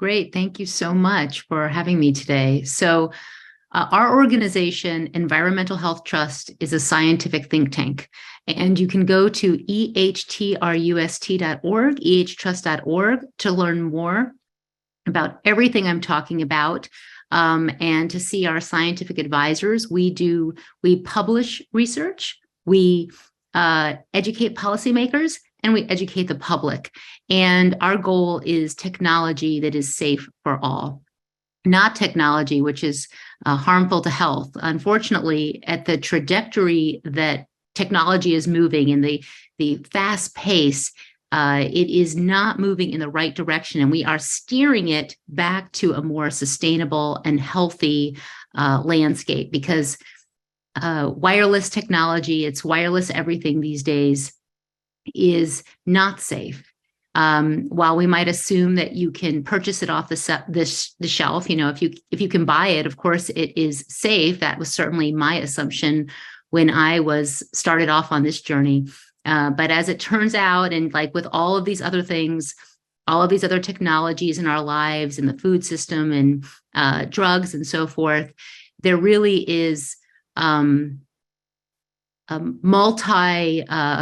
Great. Thank you so much for having me today. Our organization, Environmental Health Trust, is a scientific think tank. And you can go to ehtrust.org, ehtrust.org, to learn more about everything I'm talking about, and to see our scientific advisors. We publish research, we educate policymakers, and we educate the public. And our goal is technology that is safe for all, not technology which is harmful to health. Unfortunately, at the trajectory that technology is moving in the fast pace, it is not moving in the right direction, and we are steering it back to a more sustainable and healthy landscape, because wireless technology, it's wireless everything these days, is not safe. While we might assume that you can purchase it off the shelf, if you can buy it, of course it is safe. That was certainly my assumption when I started off on this journey. But as it turns out, and like with all of these other things, all of these other technologies in our lives, in the food system, and drugs and so forth, there really is a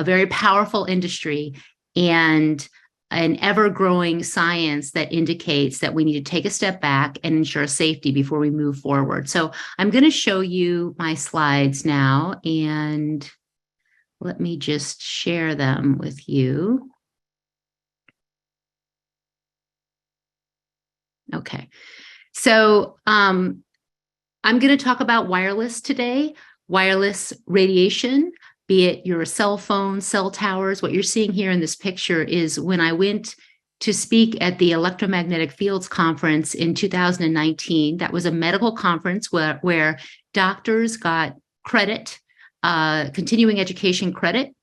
very powerful industry and an ever-growing science that indicates that we need to take a step back and ensure safety before we move forward. So I'm going to show you my slides now, and let me just share them with you. Okay, so I'm going to talk about wireless today. Wireless radiation, be it your cell phone, cell towers. What you're seeing here in this picture is when I went to speak at the Electromagnetic Fields Conference in 2019. That was a medical conference where doctors got credit, continuing education credit,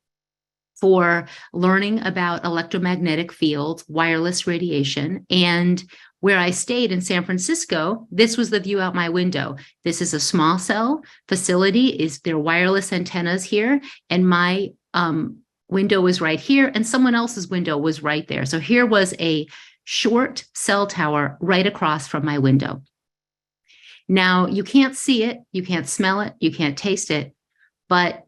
for learning about electromagnetic fields, wireless radiation. And where I stayed in San Francisco, this was the view out my window. This is a small cell facility. There are wireless antennas here, and my window was right here, and someone else's window was right there. So here was a short cell tower right across from my window. Now, you can't see it, you can't smell it, you can't taste it, but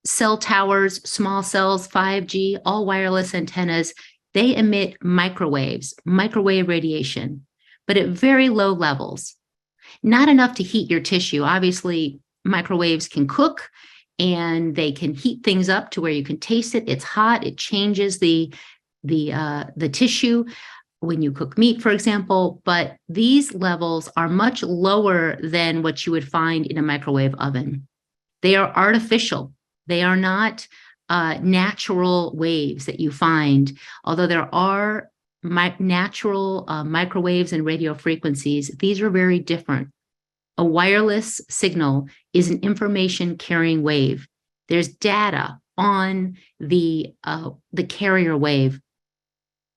cell towers, small cells, 5G, all wireless antennas, they emit microwave radiation, but at very low levels, not enough to heat your tissue. Obviously, microwaves can cook and they can heat things up to where you can taste it. It's hot, it changes the tissue when you cook meat, for example, but these levels are much lower than what you would find in a microwave oven. They are artificial. They are not natural waves that you find, although there are natural microwaves and radio frequencies. These are very different. A wireless signal is an information carrying wave. There's data on the carrier wave,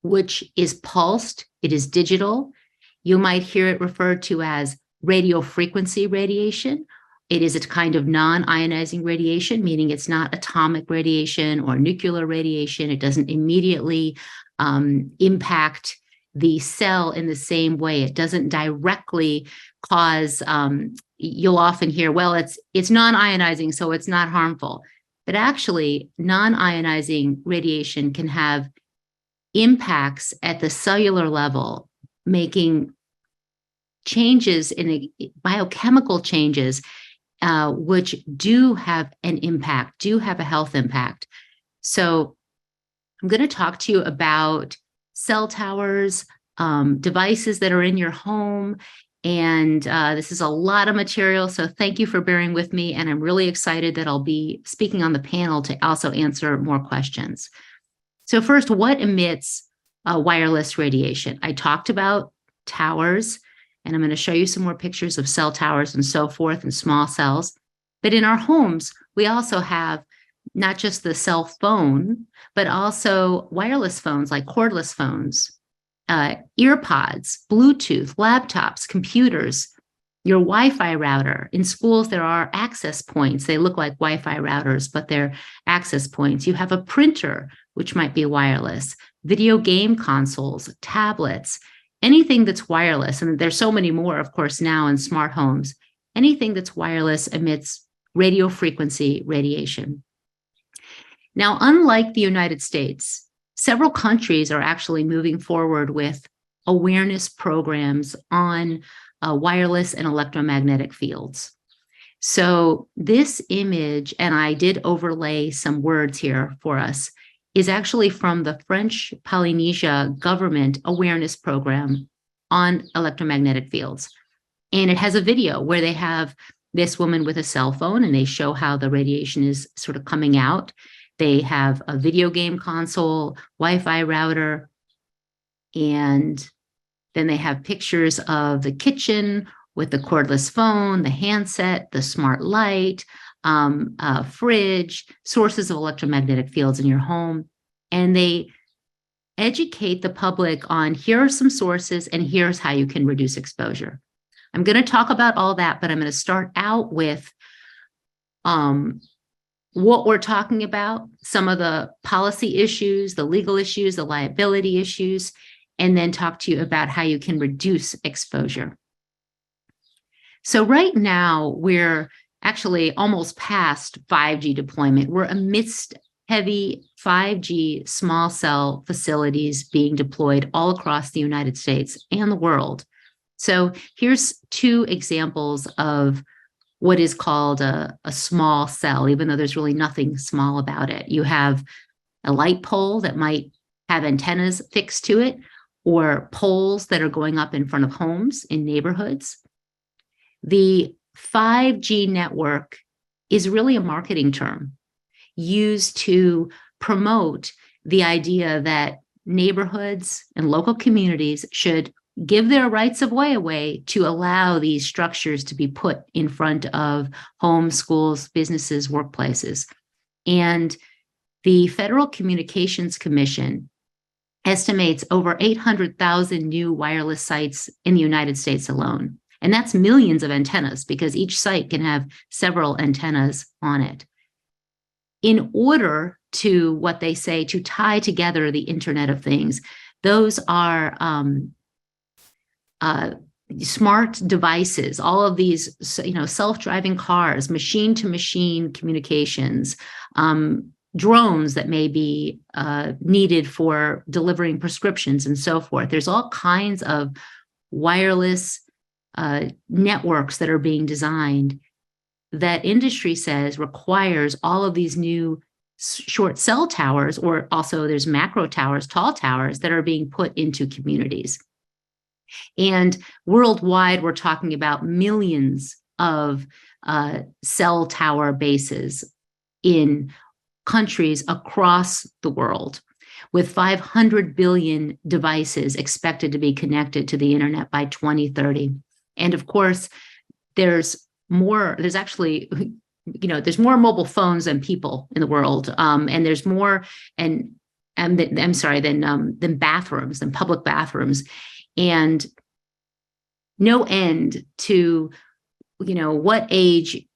which is pulsed. It is digital. You might hear it referred to as radio frequency radiation. It is a kind of non-ionizing radiation, meaning it's not atomic radiation or nuclear radiation. It doesn't immediately impact the cell in the same way. It doesn't directly cause, you'll often hear, well, it's non-ionizing, so it's not harmful. But actually, non-ionizing radiation can have impacts at the cellular level, making changes in biochemical changes, which do have an impact, do have a health impact. So I'm going to talk to you about cell towers, devices that are in your home. And this is a lot of material, so thank you for bearing with me. And I'm really excited that I'll be speaking on the panel to also answer more questions. So first, what emits wireless radiation? I talked about towers, and I'm going to show you some more pictures of cell towers and so forth and small cells. But in our homes, we also have not just the cell phone, but also wireless phones like cordless phones, earpods, Bluetooth, laptops, computers, your Wi-Fi router. In schools, there are access points. They look like Wi-Fi routers, but they're access points. You have a printer, which might be wireless, video game consoles, tablets, anything that's wireless, and there's so many more, of course, now in smart homes, anything that's wireless emits radio frequency radiation. Now, unlike the United States, several countries are actually moving forward with awareness programs on wireless and electromagnetic fields. So this image, and I did overlay some words here for us, is actually from the French Polynesia government awareness program on electromagnetic fields. And it has a video where they have this woman with a cell phone and they show how the radiation is sort of coming out. They have a video game console, Wi-Fi router, and then they have pictures of the kitchen with the cordless phone, the handset, the smart light, fridge, sources of electromagnetic fields in your home. And they educate the public on here are some sources and here's how you can reduce exposure. I'm going to talk about all that, but I'm going to start out with what we're talking about, some of the policy issues, the legal issues, the liability issues, and then talk to you about how you can reduce exposure. So right now, we're actually almost past 5G deployment. We're amidst heavy 5G small cell facilities being deployed all across the United States and the world. So here's two examples of what is called a small cell, even though there's really nothing small about it. You have a light pole that might have antennas fixed to it, or poles that are going up in front of homes in neighborhoods. The 5G network is really a marketing term used to promote the idea that neighborhoods and local communities should give their rights of way away to allow these structures to be put in front of homes, schools, businesses, workplaces. And the Federal Communications Commission estimates over 800,000 new wireless sites in the United States alone. And that's millions of antennas because each site can have several antennas on it. In order to, what they say, to tie together the Internet of Things, those are smart devices, all of these, self-driving cars, machine-to-machine communications, drones that may be needed for delivering prescriptions and so forth. There's all kinds of wireless networks that are being designed that industry says requires all of these new short cell towers, or also there's macro towers, tall towers that are being put into communities. And worldwide, we're talking about millions of cell tower bases in countries across the world, with 500 billion devices expected to be connected to the internet by 2030. And of course, there's more mobile phones than people in the world. And there's more than bathrooms, than public bathrooms. And no end to, what age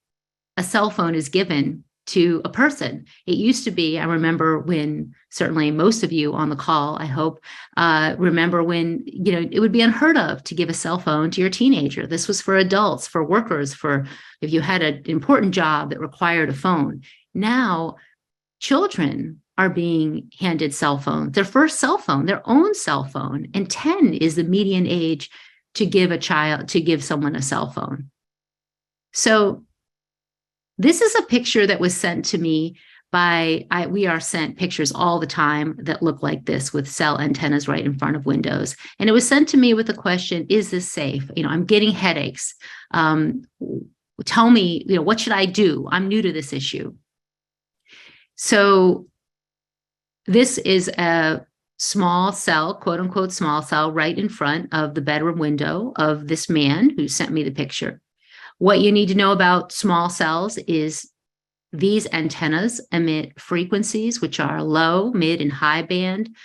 a cell phone is given to a person. It used to be, I remember when, certainly most of you on the call, I hope, remember when, it would be unheard of to give a cell phone to your teenager. This was for adults, for workers, for if you had an important job that required a phone. Now, children are being handed cell phones, their first cell phone, their own cell phone, and 10 is the median age to give someone a cell phone. So this is a picture that was sent to me we are sent pictures all the time that look like this with cell antennas right in front of windows. And it was sent to me with the question, is this safe? I'm getting headaches. Tell me, what should I do? I'm new to this issue. So this is a small cell, quote unquote, small cell right in front of the bedroom window of this man who sent me the picture. What you need to know about small cells is these antennas emit frequencies, which are low, mid, and high band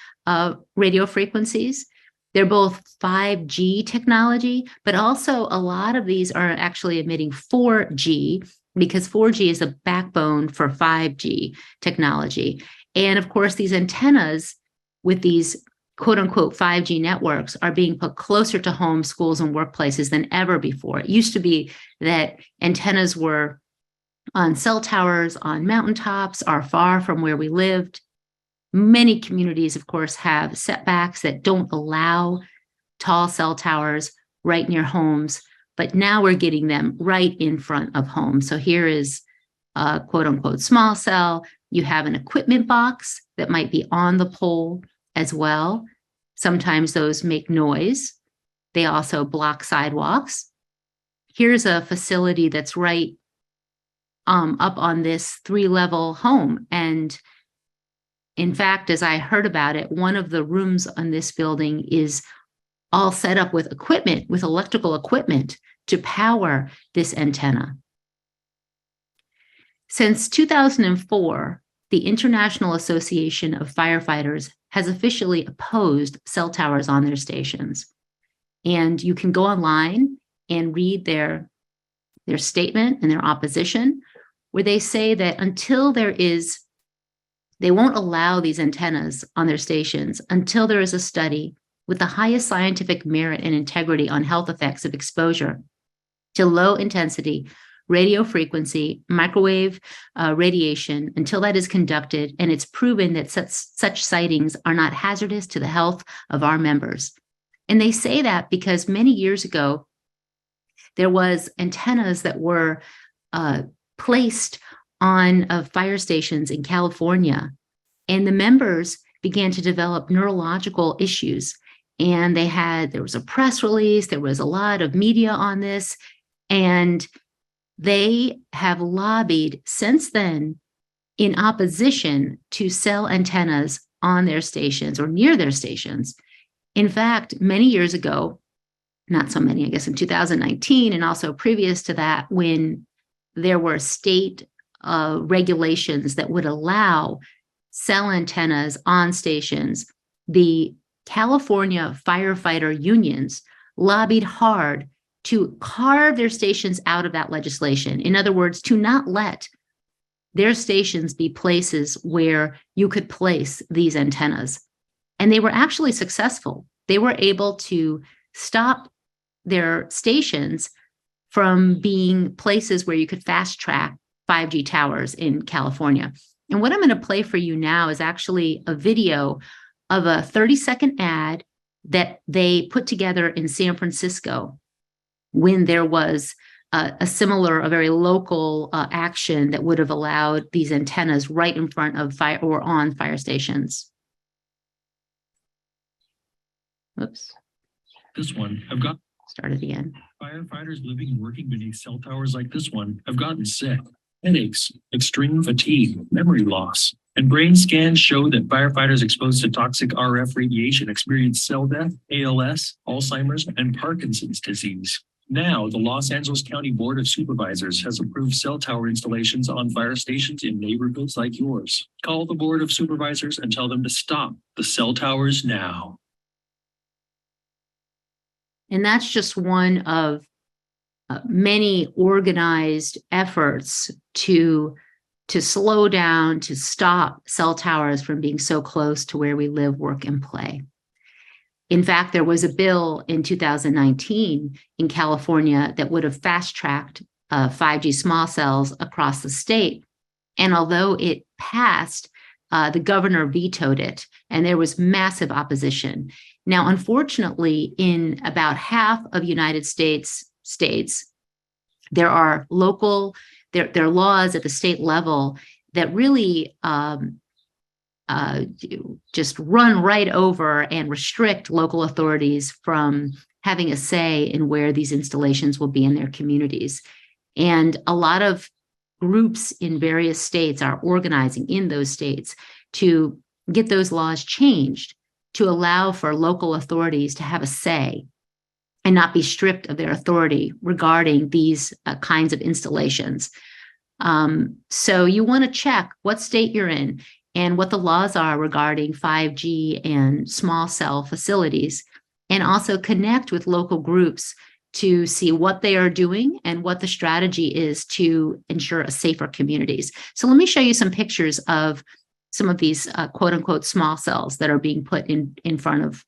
radio frequencies. They're both 5G technology, but also a lot of these are actually emitting 4G because 4G is a backbone for 5G technology. And of course, these antennas with these quote unquote 5G networks are being put closer to homes, schools, and workplaces than ever before. It used to be that antennas were on cell towers, on mountaintops, are far from where we lived. Many communities, of course, have setbacks that don't allow tall cell towers right near homes, but now we're getting them right in front of homes. So here is a quote unquote small cell. You have an equipment box that might be on the pole as well. Sometimes those make noise. They also block sidewalks. Here's a facility that's right up on this 3-level home. And in fact, as I heard about it, one of the rooms on this building is all set up with equipment, with electrical equipment to power this antenna. Since 2004, the International Association of Firefighters has officially opposed cell towers on their stations. And you can go online and read their statement and their opposition, where they say that they won't allow these antennas on their stations until there is a study with the highest scientific merit and integrity on health effects of exposure to low intensity radio frequency, microwave radiation, until that is conducted and it's proven that such sightings are not hazardous to the health of our members. And they say that because many years ago, there was antennas that were placed on fire stations in California, and the members began to develop neurological issues. And there was a press release, there was a lot of media on this, and they have lobbied since then in opposition to cell antennas on their stations or near their stations. In fact, many years ago, not so many, I guess in 2019, and also previous to that, when there were state regulations that would allow cell antennas on stations, the California firefighter unions lobbied hard to carve their stations out of that legislation. In other words, to not let their stations be places where you could place these antennas. And they were actually successful. They were able to stop their stations from being places where you could fast track 5G towers in California. And what I'm going to play for you now is actually a video of a 30-second ad that they put together in San Francisco when there was a very local action that would have allowed these antennas right in front of fire or on fire stations. Oops. This one, I've got. Start it again. Firefighters living and working beneath cell towers like this one have gotten sick. Headaches, extreme fatigue, memory loss, and brain scans show that firefighters exposed to toxic RF radiation experience cell death, ALS, Alzheimer's, and Parkinson's disease. Now, the Los Angeles County Board of Supervisors has approved cell tower installations on fire stations in neighborhoods like yours. Call the Board of Supervisors and tell them to stop the cell towers now. And that's just one of many organized efforts to slow down, to stop cell towers from being so close to where we live, work, and play. In fact, there was a bill in 2019 in California that would have fast-tracked 5G small cells across the state. And although it passed, the governor vetoed it, and there was massive opposition. Now, unfortunately, in about half of United States states, there are there are laws at the state level that really just run right over and restrict local authorities from having a say in where these installations will be in their communities. And a lot of groups in various states are organizing in those states to get those laws changed to allow for local authorities to have a say and not be stripped of their authority regarding these kinds of installations. So you want to check what state you're in and what the laws are regarding 5G and small cell facilities, and also connect with local groups to see what they are doing and what the strategy is to ensure a safer communities. So let me show you some pictures of some of these quote unquote small cells that are being put in front of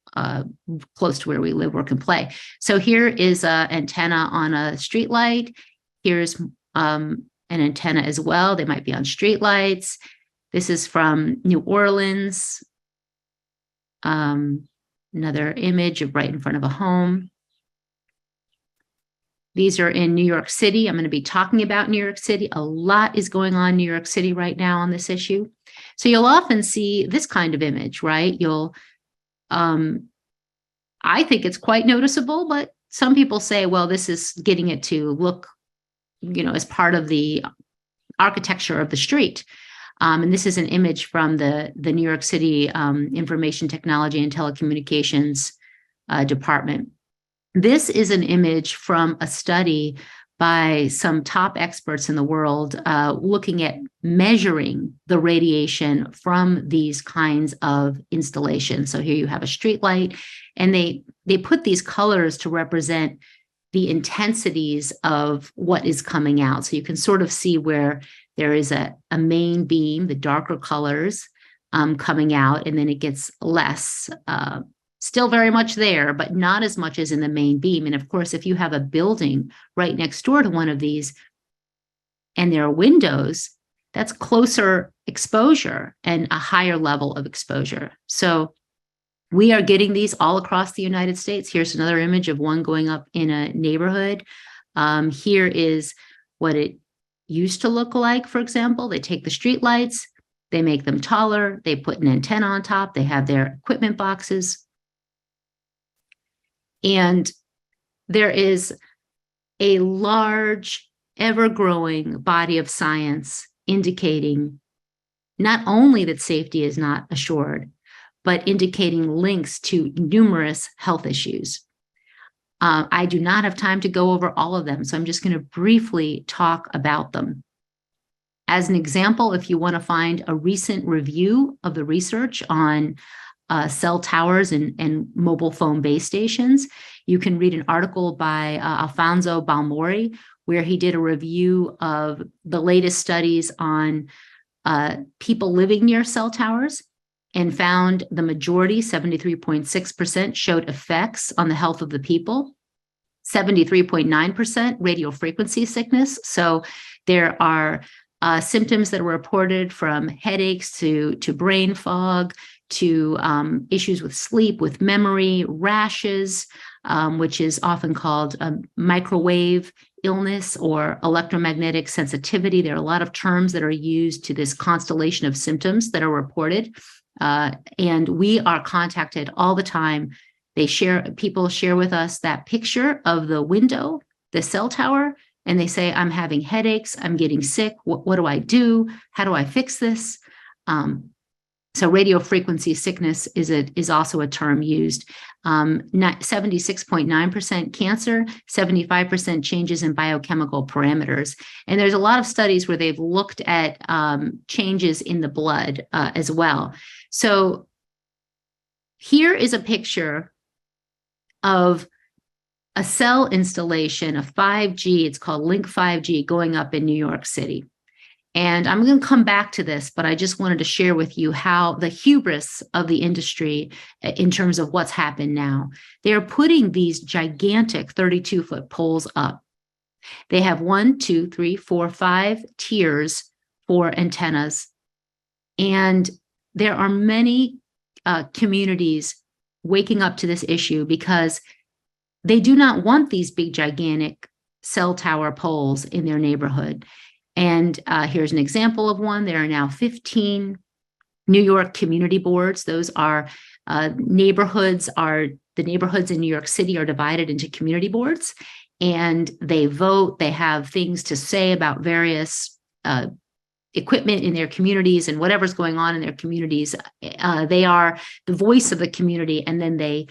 close to where we live, work, and play. So here is an antenna on a street light. Here's an antenna as well. They might be on street lights. This is from New Orleans. Another image of right in front of a home. These are in New York City. I'm going to be talking about New York City. A lot is going on in New York City right now on this issue. So you'll often see this kind of image, right? I think it's quite noticeable, but some people say, well, this is getting it to look, as part of the architecture of the street. And this is an image from the New York City Information Technology and Telecommunications Department. This is an image from a study by some top experts in the world looking at measuring the radiation from these kinds of installations. So here you have a street light, and they put these colors to represent the intensities of what is coming out. So you can sort of see where there is a main beam, the darker colors coming out, and then it gets less. Still very much there, but not as much as in the main beam. And of course, if you have a building right next door to one of these and there are windows, that's closer exposure and a higher level of exposure. So we are getting these all across the United States. Here's another image of one going up in a neighborhood. Here is what it used to look like, for example. They take the street lights, they make them taller, they put an antenna on top, they have their equipment boxes. And there is a large, ever-growing body of science indicating not only that safety is not assured, but indicating links to numerous health issues. I do not have time to go over all of them, so I'm just going to briefly talk about them. As an example, if you want to find a recent review of the research on cell towers and mobile phone base stations, you can read an article by Alfonso Balmori, where he did a review of the latest studies on people living near cell towers and found the majority, 73.6%, showed effects on the health of the people, 73.9% radio frequency sickness. So there are symptoms that are reported from headaches to brain fog, to issues with sleep, with memory, rashes, which is often called microwave illness or electromagnetic sensitivity. There are a lot of terms that are used to this constellation of symptoms that are reported. And we are contacted all the time. People share with us that picture of the window, the cell tower, and they say, I'm having headaches, I'm getting sick. What do I do? How do I fix this? So radio frequency sickness is also a term used. 76.9% cancer, 75% changes in biochemical parameters. And there's a lot of studies where they've looked at changes in the blood as well. So here is a picture of a cell installation, a 5G, it's called Link 5G, going up in New York City. And I'm going to come back to this, but I just wanted to share with you how the hubris of the industry in terms of what's happened now. They're putting these gigantic 32-foot poles up. They have 1, 2, 3, 4, 5 tiers for antennas. And there are many communities waking up to this issue because they do not want these big, gigantic cell tower poles in their neighborhood. And here's an example of one. There are now 15 New York community boards. Those are neighborhoods. The neighborhoods in New York City are divided into community boards, and they vote. They have things to say about various equipment in their communities and whatever's going on in their communities. They are the voice of the community, and then they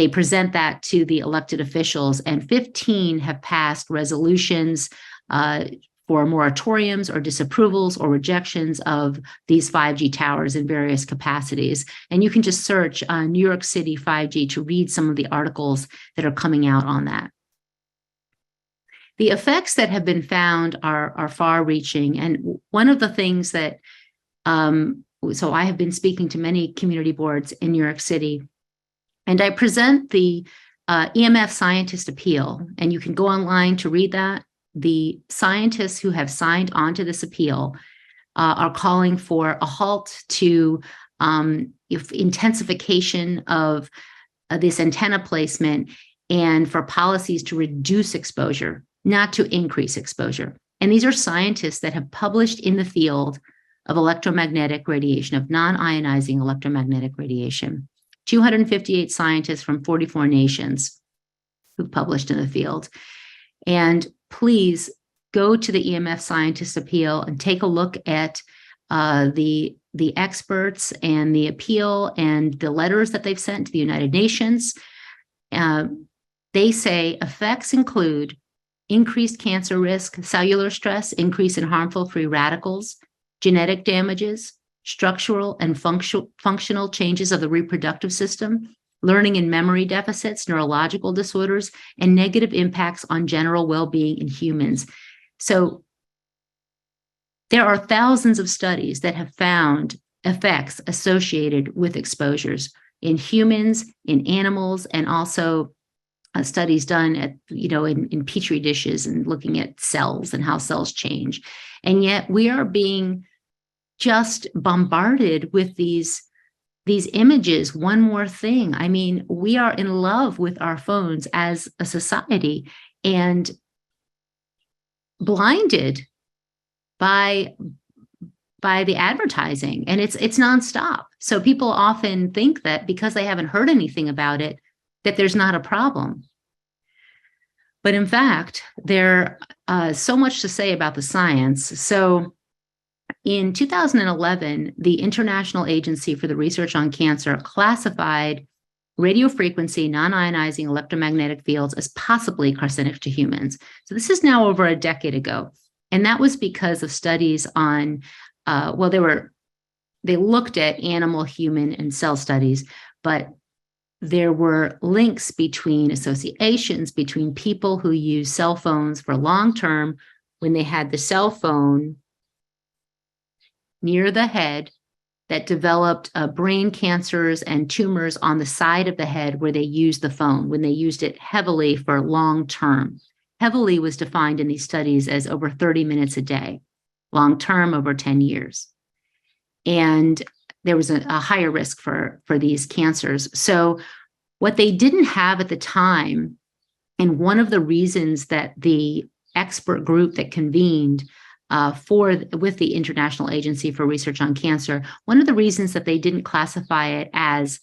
present that to the elected officials. And 15 have passed resolutions for moratoriums or disapprovals or rejections of these 5G towers in various capacities. And you can just search New York City 5G to read some of the articles that are coming out on that. The effects that have been found are far-reaching. And one of the things that so I have been speaking to many community boards in New York City, and I present the EMF scientist appeal, and you can go online to read that. The scientists who have signed onto this appeal are calling for a halt to intensification of this antenna placement, and for policies to reduce exposure, not to increase exposure. And these are scientists that have published in the field of electromagnetic radiation, of non-ionizing electromagnetic radiation. 258 scientists from 44 nations who've published in the field. And please go to the EMF scientist appeal and take a look at the experts and the appeal and the letters that they've sent to the United Nations. They say effects include increased cancer risk, cellular stress, increase in harmful free radicals, genetic damages, structural and functional changes of the reproductive system, learning and memory deficits, neurological disorders, and negative impacts on general well-being in humans. So there are thousands of studies that have found effects associated with exposures in humans, in animals, and also studies done at, in petri dishes and looking at cells and how cells change. And yet we are being just bombarded with these images. One more thing. I mean, we are in love with our phones as a society and blinded by the advertising, and it's nonstop. So people often think that because they haven't heard anything about it, that there's not a problem. But in fact, there so much to say about the science. So in 2011, the International Agency for the Research on Cancer classified radiofrequency non-ionizing electromagnetic fields as possibly carcinogenic to humans. So this is now over a decade ago. And that was because of studies on, they looked at animal, human, and cell studies, but there were links between associations between people who use cell phones for long term when they had the cell phone near the head that developed brain cancers and tumors on the side of the head where they used the phone, when they used it heavily for long term. Heavily was defined in these studies as over 30 minutes a day, long term over 10 years. And there was a higher risk for these cancers. So what they didn't have at the time, and one of the reasons that the expert group that convened with the International Agency for Research on Cancer, one of the reasons that they didn't classify it as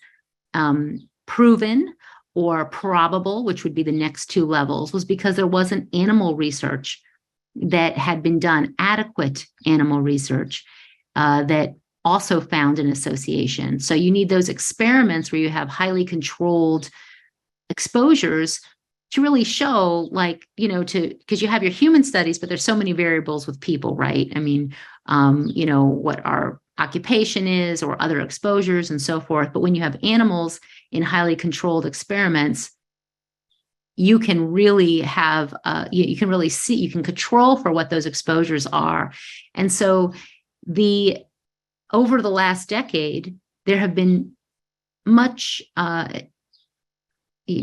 proven or probable, which would be the next two levels, was because there wasn't animal research that had been done, adequate animal research that also found an association. So you need those experiments where you have highly controlled exposures to really show, because you have your human studies, but there's so many variables with people, right? I mean, what our occupation is or other exposures and so forth. But when you have animals in highly controlled experiments, you can really have, you can really see, you can control for what those exposures are. And so over the last decade, there have been much,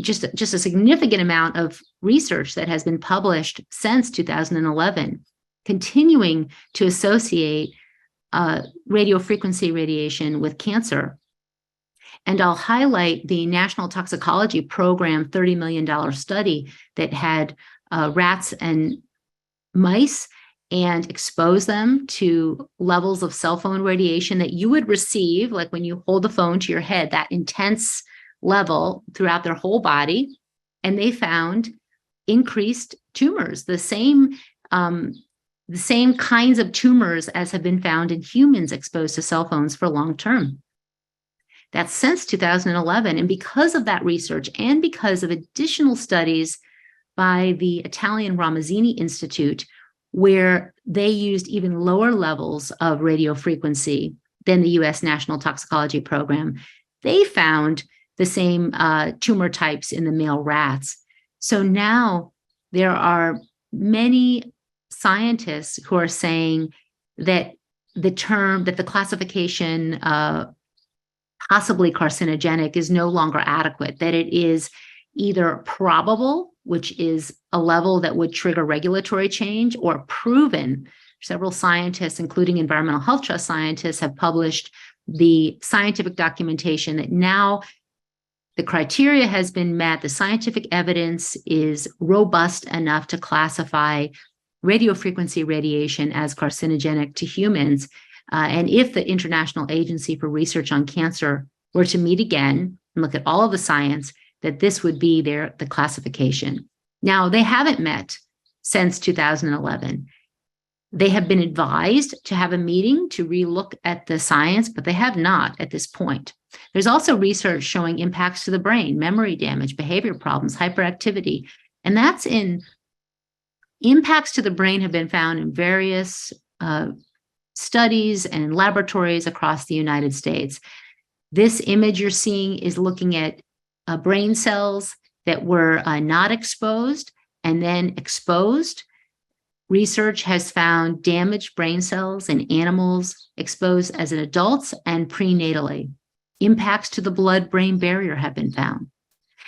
just a significant amount of research that has been published since 2011, continuing to associate radiofrequency radiation with cancer. And I'll highlight the National Toxicology Program $30 million study that had rats and mice and expose them to levels of cell phone radiation that you would receive, like when you hold the phone to your head, that intense level throughout their whole body. And they found increased tumors, the same kinds of tumors as have been found in humans exposed to cell phones for long term. That's since 2011. And because of that research and because of additional studies by the Italian Ramazzini Institute, where they used even lower levels of radiofrequency than the US National Toxicology Program, they found the same tumor types in the male rats. So now there are many scientists who are saying that the term that the classification possibly carcinogenic is no longer adequate, that it is either probable, which is a level that would trigger regulatory change, or proven. Several scientists, including environmental health trust scientists, have published the scientific documentation that now the criteria has been met, the scientific evidence is robust enough to classify radiofrequency radiation as carcinogenic to humans. And if the International Agency for Research on Cancer were to meet again and look at all of the science, that this would be the classification. Now, they haven't met since 2011. They have been advised to have a meeting to relook at the science, but they have not at this point. There's also research showing impacts to the brain, memory damage, behavior problems, hyperactivity, and that's in impacts to the brain have been found in various studies and laboratories across the United States. This image you're seeing is looking at brain cells that were not exposed and then exposed. Research has found damaged brain cells in animals exposed as adults and prenatally. Impacts to the blood-brain barrier have been found.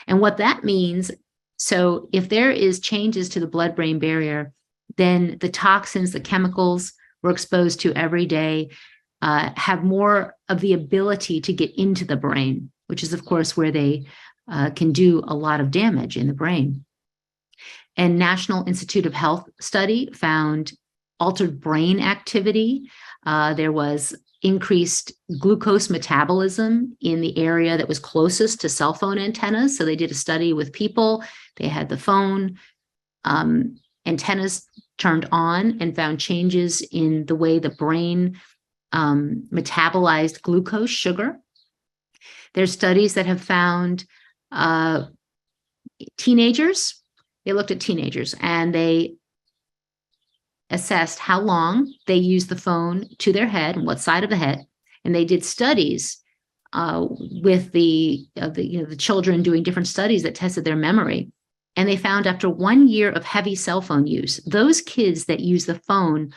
And what that means, so if there is changes to the blood-brain barrier, then the toxins, the chemicals we're exposed to every day have more of the ability to get into the brain, which is, of course, where they can do a lot of damage in the brain. And National Institute of Health study found altered brain activity. There was increased glucose metabolism in the area that was closest to cell phone antennas. So they did a study with people. They had the phone antennas turned on and found changes in the way the brain metabolized glucose, sugar. There's studies that have found teenagers. They looked at teenagers and they assessed how long they used the phone to their head and what side of the head. And they did studies with the children, doing different studies that tested their memory. And they found after 1 year of heavy cell phone use, those kids that used the phone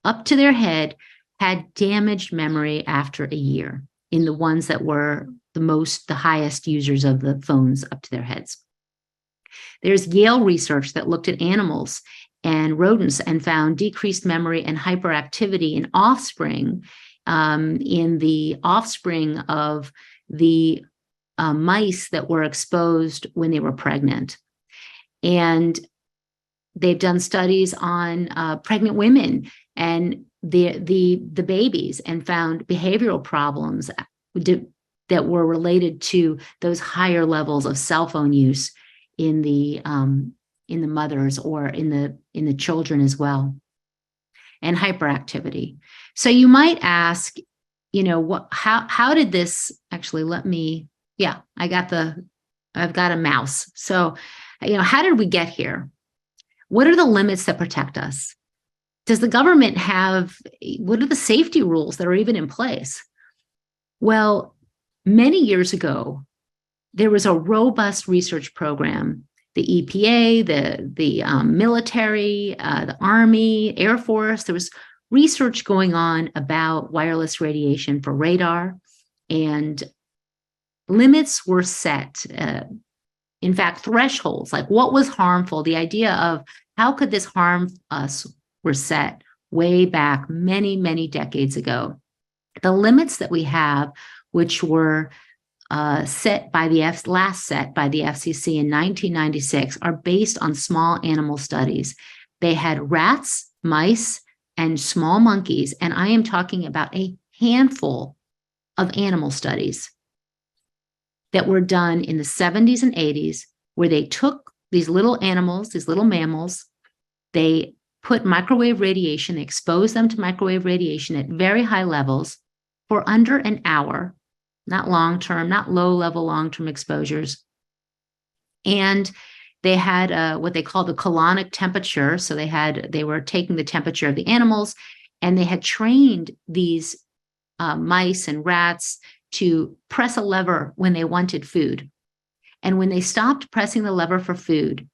up to their head had damaged memory after a year in the ones that were the highest users of the phones up to their heads. There's Yale research that looked at animals and rodents and found decreased memory and hyperactivity in offspring, in the offspring of the mice that were exposed when they were pregnant. And they've done studies on pregnant women and the babies and found behavioral problems that were related to those higher levels of cell phone use in the mothers or in the children as well, and hyperactivity. So you might ask, how did this actually? I've got a mouse. So, how did we get here? What are the limits that protect us? Does the government what are the safety rules that are even in place? Well, many years ago, there was a robust research program. The EPA, the military, the Army, Air Force, there was research going on about wireless radiation for radar, and limits were set. In fact, thresholds, like what was harmful, the idea of how could this harm us, were set way back many, many decades ago. The limits that we have, which were set by the FCC in 1996, are based on small animal studies. They had rats, mice, and small monkeys, and I am talking about a handful of animal studies that were done in the 70s and 80s, where they took these little animals, these little mammals, they put microwave radiation, they exposed them to microwave radiation at very high levels for under an hour. Not long-term, not low-level long-term exposures. And they had what they call the colonic temperature. So they were taking the temperature of the animals, and they had trained these mice and rats to press a lever when they wanted food. And when they stopped pressing the lever for food,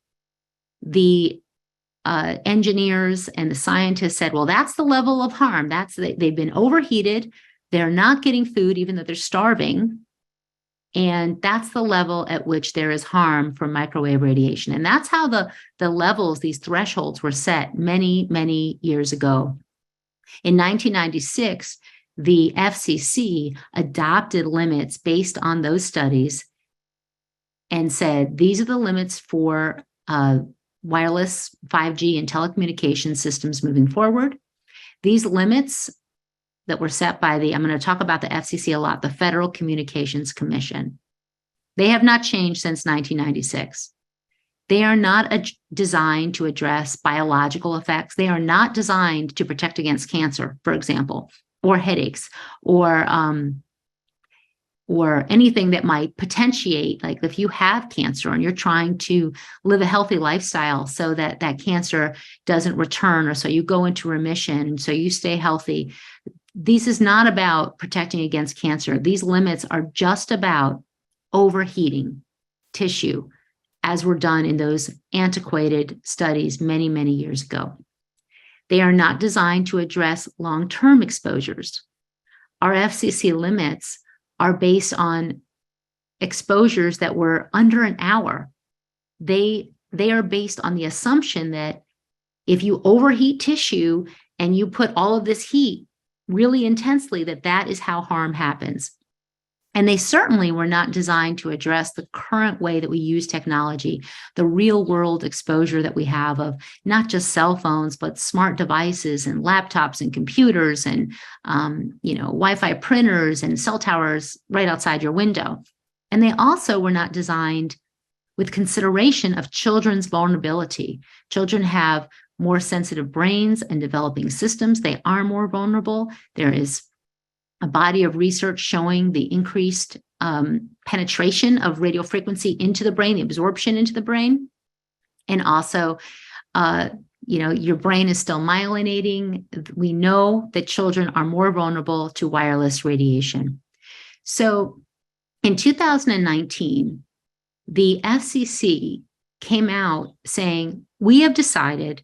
the engineers and the scientists said, well, that's the level of harm. They've been overheated. They're not getting food, even though they're starving. And that's the level at which there is harm from microwave radiation. And that's how the levels, these thresholds were set many, many years ago. In 1996, the FCC adopted limits based on those studies and said, these are the limits for wireless 5G and telecommunication systems moving forward. These limits that were set by I'm going to talk about the FCC a lot, the Federal Communications Commission. They have not changed since 1996. They are not designed to address biological effects. They are not designed to protect against cancer, for example, or headaches, or anything that might potentiate, like if you have cancer and you're trying to live a healthy lifestyle so that that cancer doesn't return, or so you go into remission and so you stay healthy. This is not about protecting against cancer. These limits are just about overheating tissue, as were done in those antiquated studies many, many years ago. They are not designed to address long-term exposures. Our FCC limits are based on exposures that were under an hour. They are based on the assumption that if you overheat tissue and you put all of this heat really intensely, that is how harm happens. And they certainly were not designed to address the current way that we use technology, the real world exposure that we have of not just cell phones, but smart devices and laptops and computers and, Wi-Fi printers and cell towers right outside your window. And they also were not designed with consideration of children's vulnerability. Children have more sensitive brains and developing systems. They are more vulnerable. There is a body of research showing the increased penetration of radio frequency into the brain, the absorption into the brain. And also, your brain is still myelinating. We know that children are more vulnerable to wireless radiation. So in 2019, the FCC came out saying, we have decided,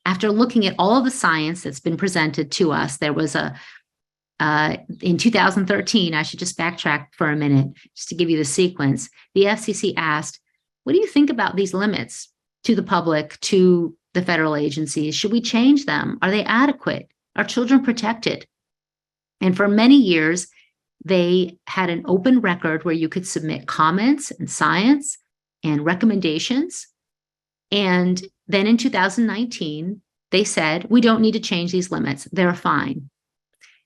after looking at all of the science that's been presented to us, there was in 2013, I should just backtrack for a minute, just to give you the sequence. The FCC asked, what do you think about these limits to the public, to the federal agencies? Should we change them? Are they adequate? Are children protected? And for many years, they had an open record where you could submit comments and science and recommendations. And then in 2019, they said, we don't need to change these limits. They're fine.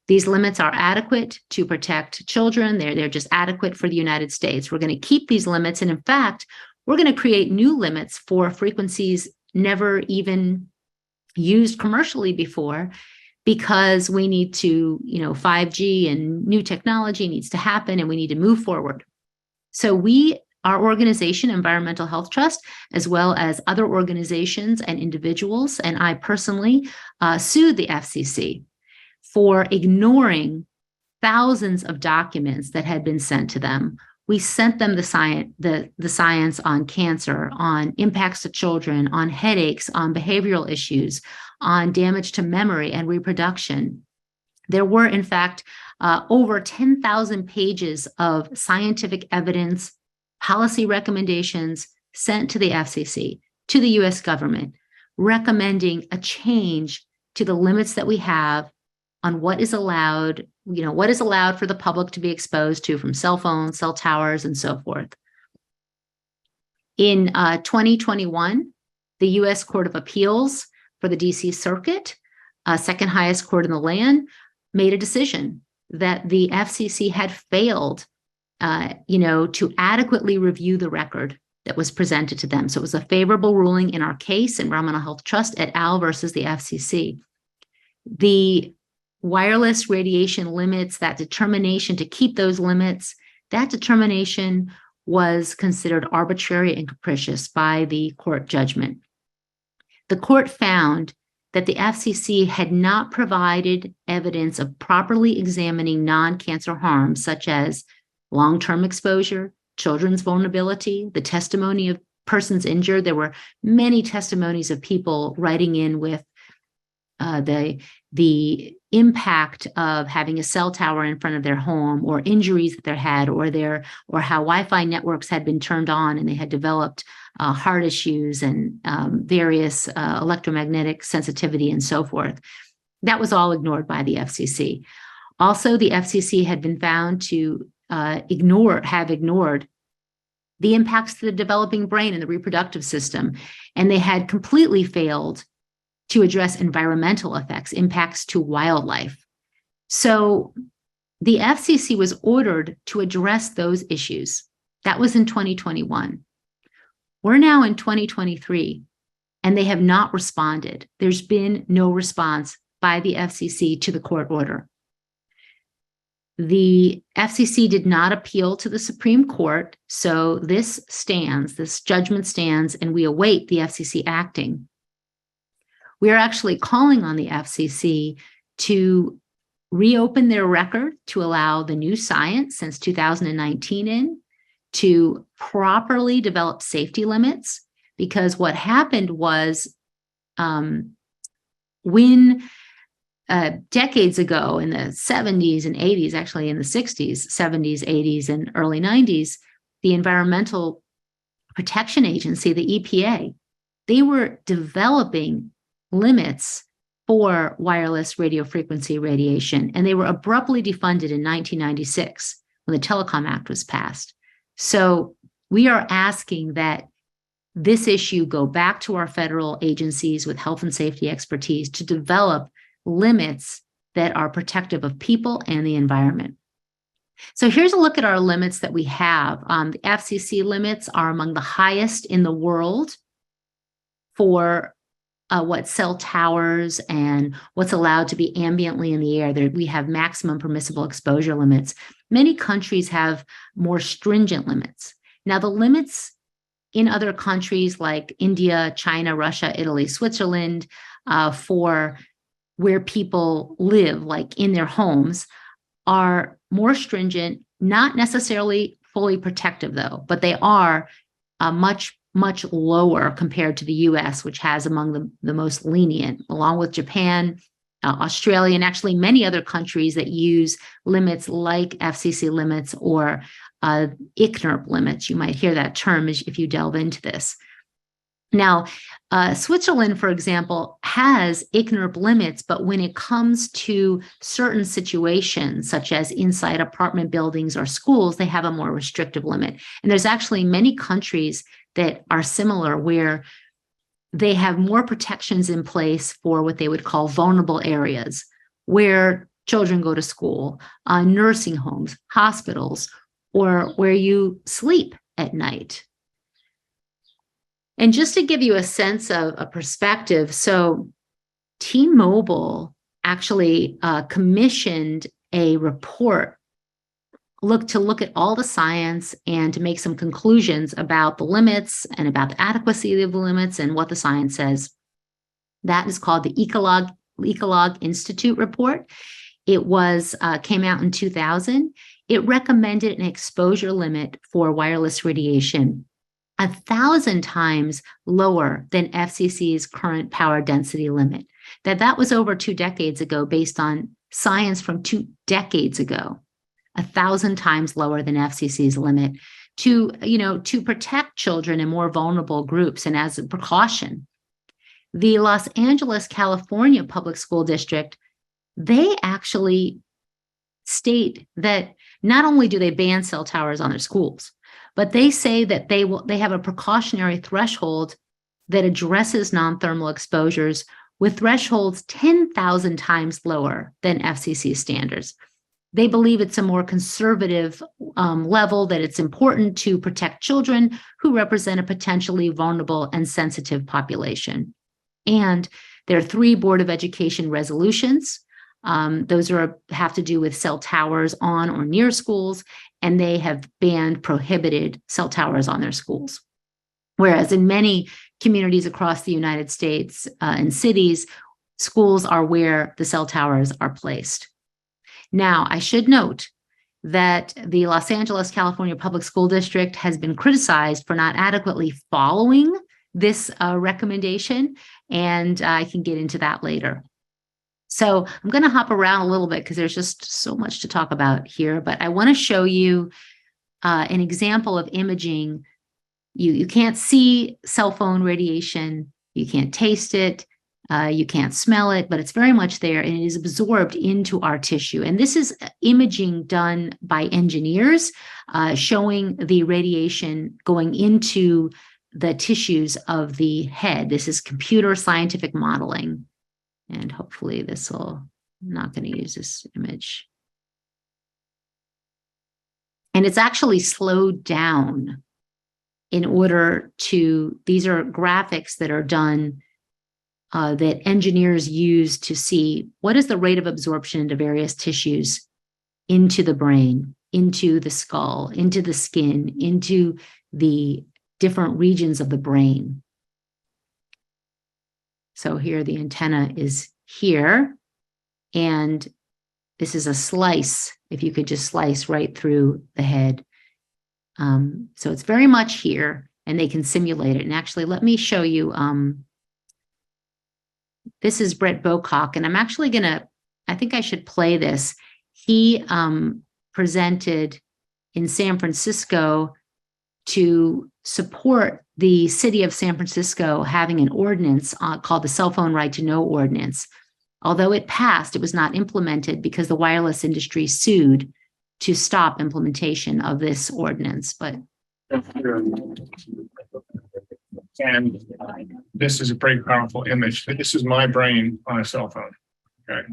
These limits are adequate to protect children. They're just adequate for the United States. We're going to keep these limits. And in fact, we're going to create new limits for frequencies never even used commercially before, because we need to, 5G and new technology needs to happen and we need to move forward. So our organization, Environmental Health Trust, as well as other organizations and individuals, and I personally sued the FCC for ignoring thousands of documents that had been sent to them. We sent them the science on cancer, on impacts to children, on headaches, on behavioral issues, on damage to memory and reproduction. There were, in fact, over 10,000 pages of scientific evidence, policy recommendations sent to the FCC, to the US government, recommending a change to the limits that we have on what is allowed, what is allowed for the public to be exposed to from cell phones, cell towers, and so forth. In 2021, the US Court of Appeals for the DC Circuit, second highest court in the land, made a decision that the FCC had failed to adequately review the record that was presented to them. So it was a favorable ruling in our case, Environmental Health Trust et al. Versus the FCC. The wireless radiation limits, that determination to keep those limits, that determination was considered arbitrary and capricious by the court judgment. The court found that the FCC had not provided evidence of properly examining non-cancer harms, such as long-term exposure, children's vulnerability, the testimony of persons injured. There were many testimonies of people writing in with the impact of having a cell tower in front of their home, or injuries that they had, or how Wi-Fi networks had been turned on and they had developed heart issues and various electromagnetic sensitivity and so forth. That was all ignored by the FCC. Also, the FCC had been found to have ignored the impacts to the developing brain and the reproductive system, and they had completely failed to address environmental effects, impacts to wildlife. So the FCC was ordered to address those issues. That was in 2021. We're now in 2023, and they have not responded. There's been no response by the FCC to the court order. The FCC did not appeal to the Supreme Court, so this judgment stands, and we await the FCC acting. We are actually calling on the FCC to reopen their record to allow the new science since 2019 in, to properly develop safety limits, because what happened was when decades ago in the 70s and 80s, actually in the 60s, 70s, 80s, and early 90s, the Environmental Protection Agency, the EPA, they were developing limits for wireless radio frequency radiation, and they were abruptly defunded in 1996 when the Telecom Act was passed. So we are asking that this issue go back to our federal agencies with health and safety expertise to develop limits that are protective of people and the environment. So here's a look at our limits that we have. The FCC limits are among the highest in the world for what cell towers and what's allowed to be ambiently in the air. We have maximum permissible exposure limits. Many countries have more stringent limits. Now, the limits in other countries like India, China, Russia, Italy, Switzerland, for where people live, like in their homes, are more stringent, not necessarily fully protective though, but they are much lower compared to the US, which has among the most lenient, along with Japan, Australia, and actually many other countries that use limits like FCC limits or ICNIRP limits. You might hear that term if you delve into this. Now, Switzerland, for example, has ICNIRP limits, but when it comes to certain situations, such as inside apartment buildings or schools, they have a more restrictive limit. And there's actually many countries that are similar, where they have more protections in place for what they would call vulnerable areas, where children go to school, nursing homes, hospitals, or where you sleep at night. And just to give you a sense of a perspective, so T-Mobile actually commissioned a report to look at all the science and to make some conclusions about the limits and about the adequacy of the limits and what the science says. That is called the Ecolog Institute report. It came out in 2000. It recommended an exposure limit for wireless radiation 1,000 times lower than FCC's current power density limit. That was over 2 decades ago, based on science from 2 decades ago. 1,000 times lower than FCC's limit to protect children in more vulnerable groups and as a precaution. The Los Angeles, California Public School District, they actually state that not only do they ban cell towers on their schools, but they say that they have a precautionary threshold that addresses non-thermal exposures with thresholds 10,000 times lower than FCC standards. They believe it's a more conservative level, that it's important to protect children who represent a potentially vulnerable and sensitive population. And there are 3 Board of Education resolutions. Those have to do with cell towers on or near schools, and they have prohibited cell towers on their schools. Whereas in many communities across the United States and cities, schools are where the cell towers are placed. Now, I should note that the Los Angeles, California Public School District has been criticized for not adequately following this recommendation, and I can get into that later. So I'm going to hop around a little bit because there's just so much to talk about here, but I want to show you an example of imaging. You can't see cell phone radiation, you can't taste it, you can't smell it, but it's very much there and it is absorbed into our tissue. And this is imaging done by engineers showing the radiation going into the tissues of the head. This is computer scientific modeling. And hopefully this will, I'm not going to use this image. And it's actually slowed down in order to, these are graphics that are done that engineers use to see what is the rate of absorption into various tissues into the brain, into the skull, into the skin, into the different regions of the brain. So here the antenna is here, and this is a slice, if you could just slice right through the head. So it's very much here, and they can simulate it. And actually, let me show you. This is Brett Bocock, and I'm actually going to, I think I should play this. He presented in San Francisco to support the city of San Francisco having an ordinance called the Cell Phone Right to Know Ordinance. Although it passed, it was not implemented because the wireless industry sued to stop implementation of this ordinance. But and this is a pretty powerful image. This is my brain on a cell phone. Okay,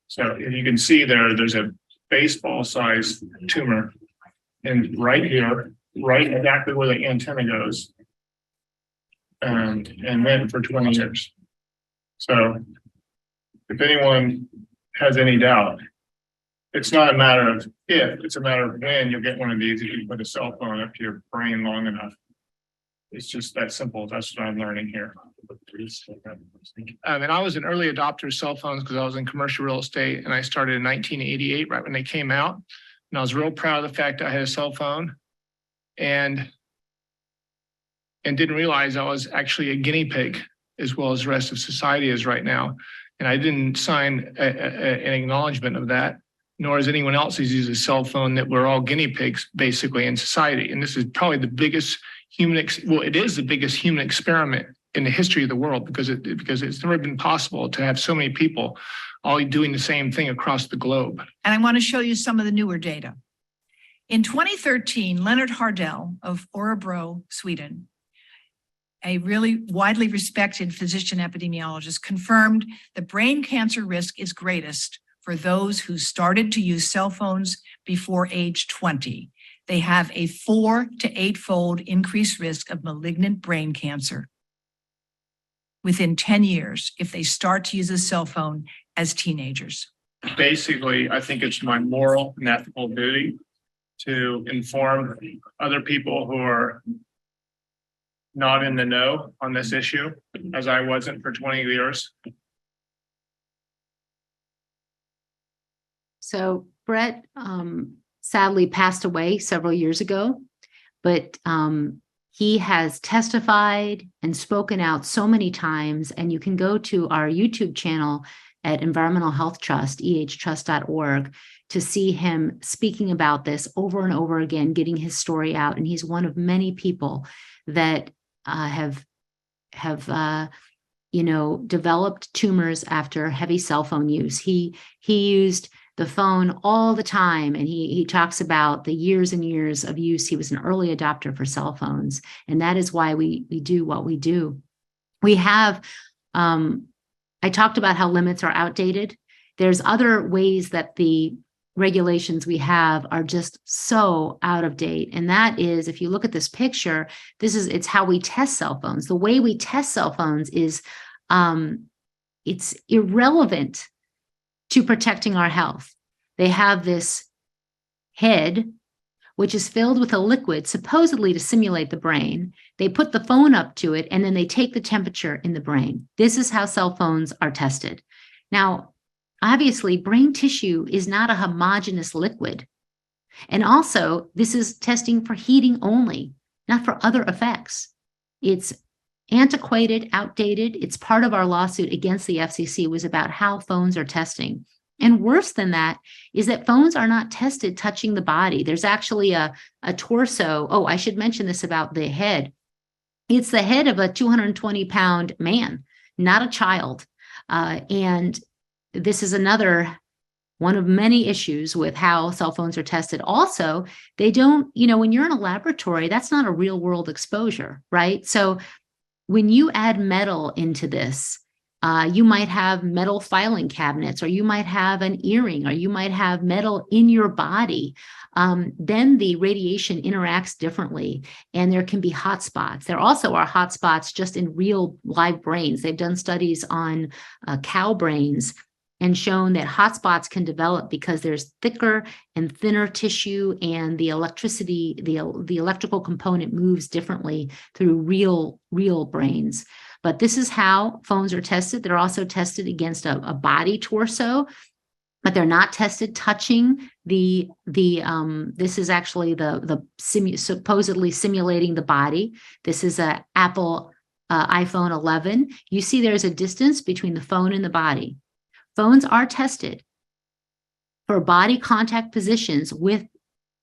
so you can see there's a baseball-sized tumor, and right here, right exactly where the antenna goes, and then for 20 years. So if anyone has any doubt, it's not a matter of if, it's a matter of when you'll get one of these if you put a cell phone up to your brain long enough. It's just that simple. That's what I'm learning here. And I was an early adopter of cell phones because I was in commercial real estate, and I started in 1988, right when they came out. And I was real proud of the fact that I had a cell phone, and didn't realize I was actually a guinea pig as well as the rest of society is right now. And I didn't sign an acknowledgement of that, nor has anyone else who's used a cell phone, that we're all guinea pigs basically in society. And this is probably the biggest it is the biggest human experiment in the history of the world, because it's never been possible to have so many people all doing the same thing across the globe. And I want to show you some of the newer data. In 2013, Leonard Hardell of Örebro, Sweden, a really widely respected physician epidemiologist, confirmed the brain cancer risk is greatest for those who started to use cell phones before age 20. They have a 4 to 8-fold increased risk of malignant brain cancer within 10 years if they start to use a cell phone as teenagers. Basically, I think it's my moral and ethical duty to inform other people who are not in the know on this issue, as I wasn't for 20 years. so Brett sadly passed away several years ago, but he has testified and spoken out so many times, and you can go to our YouTube channel at Environmental Health Trust, ehtrust.org, to see him speaking about this over and over again, getting his story out. And he's one of many people that have developed tumors after heavy cell phone use. He used the phone all the time, and he talks about the years and years of use. He was an early adopter for cell phones, and that is why we do what we do. We have, I talked about how limits are outdated. There's other ways that the regulations we have are just so out of date. And that is, if you look at this picture, it's how we test cell phones. The way we test cell phones is, it's irrelevant to protecting our health. They have this head, which is filled with a liquid supposedly to simulate the brain. They put the phone up to it, and then they take the temperature in the brain. This is how cell phones are tested. Now, obviously, brain tissue is not a homogeneous liquid. And also, this is testing for heating only, not for other effects. It's antiquated, outdated. It's part of our lawsuit against the FCC was about how phones are testing. And worse than that is that phones are not tested touching the body. There's actually a torso. Oh, I should mention this about the head. It's the head of a 220-pound man, not a child. And this is another one of many issues with how cell phones are tested. Also, they don't, when you're in a laboratory, that's not a real world exposure, right? So when you add metal into this, you might have metal filing cabinets, or you might have an earring, or you might have metal in your body. Then the radiation interacts differently, and there can be hot spots. There also are hot spots just in real live brains. They've done studies on cow brains and shown that hotspots can develop because there's thicker and thinner tissue, and the electricity, the electrical component moves differently through real brains. But this is how phones are tested. They're also tested against a body torso, but they're not tested touching this is actually supposedly simulating the body. This is a Apple iPhone 11. You see there's a distance between the phone and the body. Phones are tested for body contact positions with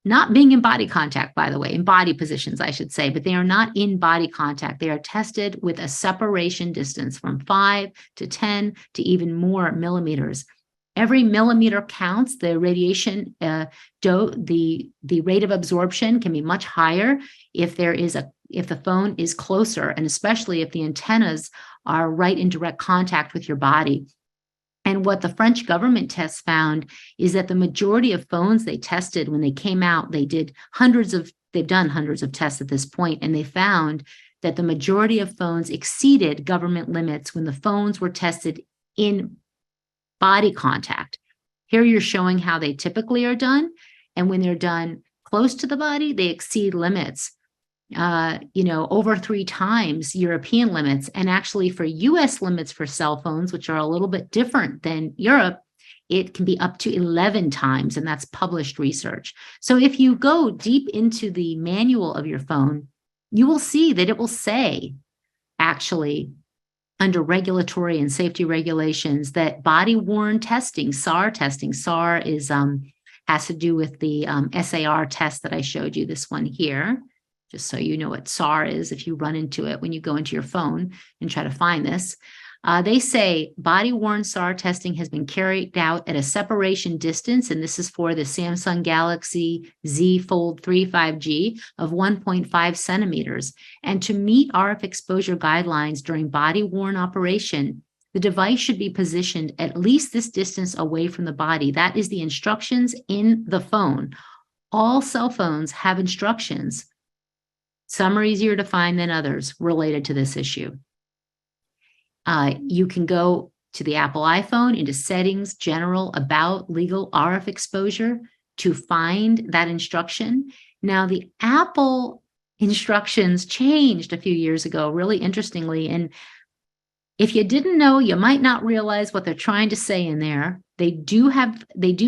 not being in body contact, by the way, in body positions, I should say, but they are not in body contact. They are tested with a separation distance from 5 to 10 to even more millimeters. Every millimeter counts. The radiation, the rate of absorption can be much higher if the phone is closer, and especially if the antennas are right in direct contact with your body. And what the French government tests found is that the majority of phones they tested when they came out, they've done hundreds of tests at this point, and they found that the majority of phones exceeded government limits when the phones were tested in body contact. Here you're showing how they typically are done. And when they're done close to the body, they exceed limits. Over 3 times European limits. And actually for US limits for cell phones, which are a little bit different than Europe, it can be up to 11 times, and that's published research. So if you go deep into the manual of your phone, you will see that it will say, actually, under regulatory and safety regulations, that body-worn testing, SAR testing, SAR is has to do with the SAR test that I showed you, this one here. Just so you know what SAR is, if you run into it when you go into your phone and try to find this. They say body-worn SAR testing has been carried out at a separation distance, and this is for the Samsung Galaxy Z Fold 3 5G of 1.5 centimeters. And to meet RF exposure guidelines during body-worn operation, the device should be positioned at least this distance away from the body. That is the instructions in the phone. All cell phones have instructions. Some are easier to find than others related to this issue. You can go to the Apple iPhone into settings, general, about, legal, RF exposure to find that instruction. Now, the Apple instructions changed a few years ago, really interestingly. And if you didn't know, you might not realize what they're trying to say in there. They do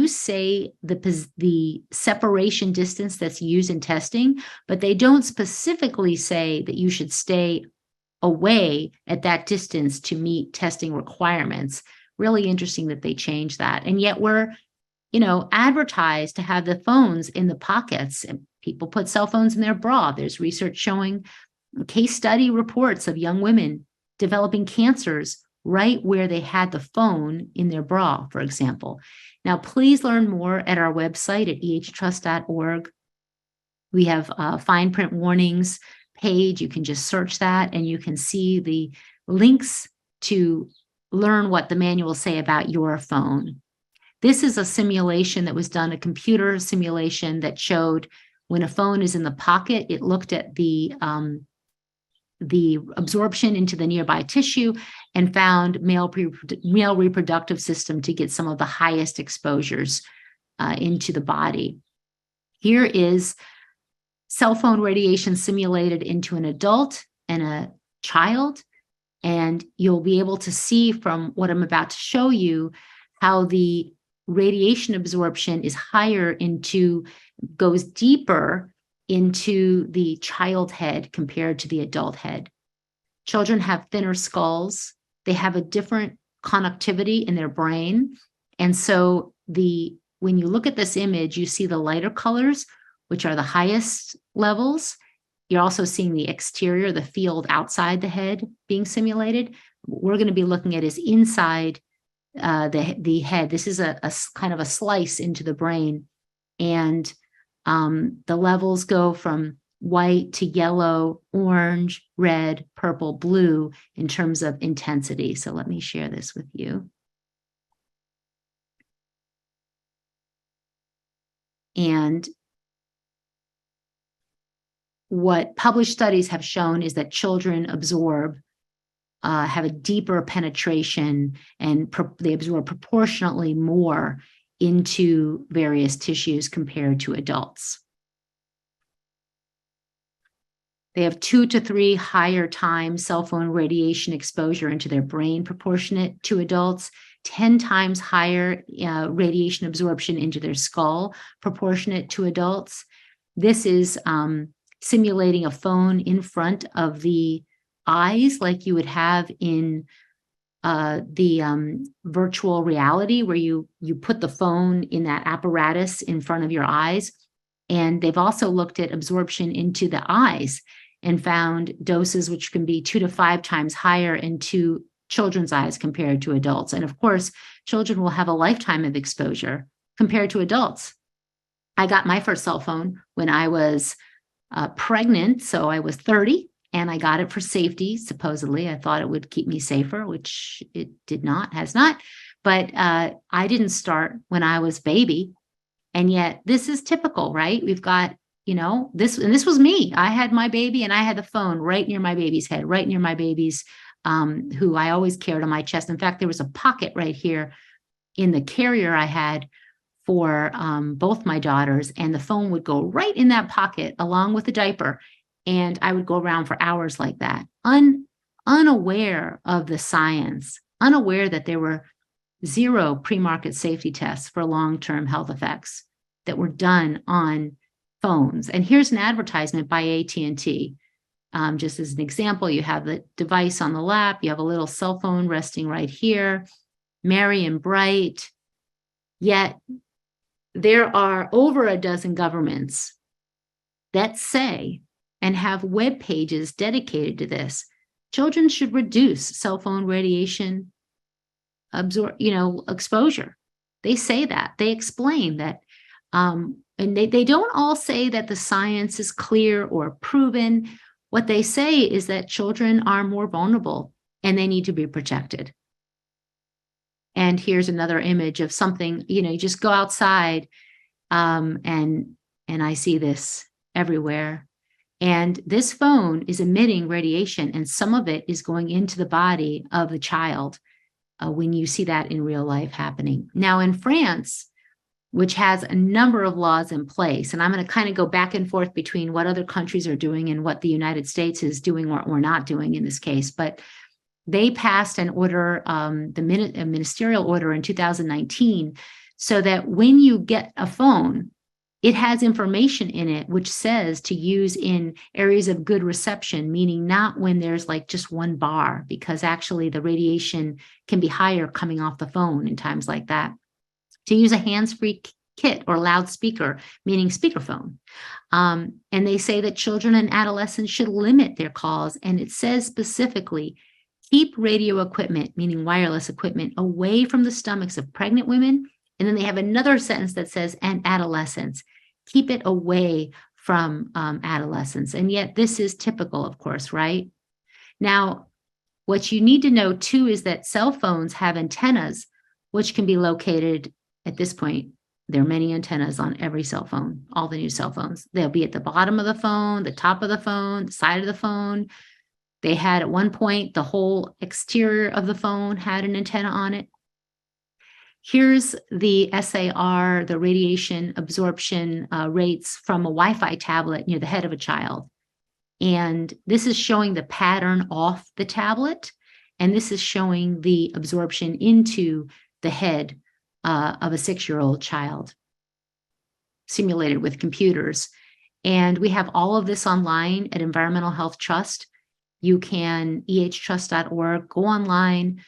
say the separation distance that's used in testing, but they don't specifically say that you should stay away at that distance to meet testing requirements. Really interesting that they changed that. And yet we're, advertised to have the phones in the pockets, and people put cell phones in their bra. There's research showing case study reports of young women developing cancers right where they had the phone in their bra, for example. Now, please learn more at our website at ehtrust.org. We have fine print warnings page. You can just search that, and you can see the links to learn what the manuals say about your phone. This is a simulation that was done, a computer simulation that showed when a phone is in the pocket, it looked at the absorption into the nearby tissue and found male reproductive system to get some of the highest exposures into the body. Here is cell phone radiation simulated into an adult and a child, and you'll be able to see from what I'm about to show you how the radiation absorption is goes deeper into the child head compared to the adult head. Children have thinner skulls. They have a different connectivity in their brain. And so when you look at this image, you see the lighter colors, which are the highest levels. You're also seeing the exterior, the field outside the head being simulated. What we're going to be looking at is inside the head. This is a kind of a slice into the brain. And the levels go from white to yellow, orange, red, purple, blue in terms of intensity. So let me share this with you. And what published studies have shown is that children have a deeper penetration, and they absorb proportionately more into various tissues compared to adults. They have 2 to 3 higher times cell phone radiation exposure into their brain proportionate to adults, 10 times higher radiation absorption into their skull proportionate to adults. This is simulating a phone in front of the eyes like you would have in the virtual reality, where you put the phone in that apparatus in front of your eyes. And they've also looked at absorption into the eyes and found doses which can be 2 to 5 times higher into children's eyes compared to adults. And of course, children will have a lifetime of exposure compared to adults. I got my first cell phone when I was pregnant, so I was 30, and I got it for safety, supposedly. I thought it would keep me safer, which it did not, has not. But I didn't start when I was baby. And yet this is typical, right? We've got, this, and this was me. I had my baby and I had the phone right near my baby's head, right near my baby's, who I always carried on my chest. In fact, there was a pocket right here in the carrier I had for both my daughters, and the phone would go right in that pocket along with the diaper. And I would go around for hours like that, unaware of the science, unaware that there were 0 pre-market safety tests for long-term health effects that were done on phones. And here's an advertisement by AT&T. Just as an example, you have the device on the lap, you have a little cell phone resting right here, merry and bright. Yet there are over a dozen governments that say and have web pages dedicated to this. Children should reduce cell phone radiation exposure. They say that. They explain that. And they don't all say that the science is clear or proven. What they say is that children are more vulnerable and they need to be protected. And here's another image of something, you just go outside and I see this everywhere. And this phone is emitting radiation, and some of it is going into the body of the child when you see that in real life happening. Now in France, which has a number of laws in place, and I'm going to kind of go back and forth between what other countries are doing and what the United States is doing or not doing in this case, but they passed an order, a ministerial order in 2019, so that when you get a phone, it has information in it which says to use in areas of good reception, meaning not when there's like just one bar, because actually the radiation can be higher coming off the phone in times like that. To use a hands-free kit or loudspeaker, meaning speakerphone. And they say that children and adolescents should limit their calls. And it says specifically, keep radio equipment, meaning wireless equipment, away from the stomachs of pregnant women. And then they have another sentence that says, and adolescents, keep it away from adolescents. And yet this is typical, of course, right? Now, what you need to know too is that cell phones have antennas, which can be located at this point. There are many antennas on every cell phone, all the new cell phones. They'll be at the bottom of the phone, the top of the phone, the side of the phone. They had at one point, the whole exterior of the phone had an antenna on it. Here's the SAR, the radiation absorption rates from a Wi-Fi tablet near the head of a child. And this is showing the pattern off the tablet. And this is showing the absorption into the head of a 6-year-old child, simulated with computers. And we have all of this online at Environmental Health Trust. You can, ehtrust.org, go online,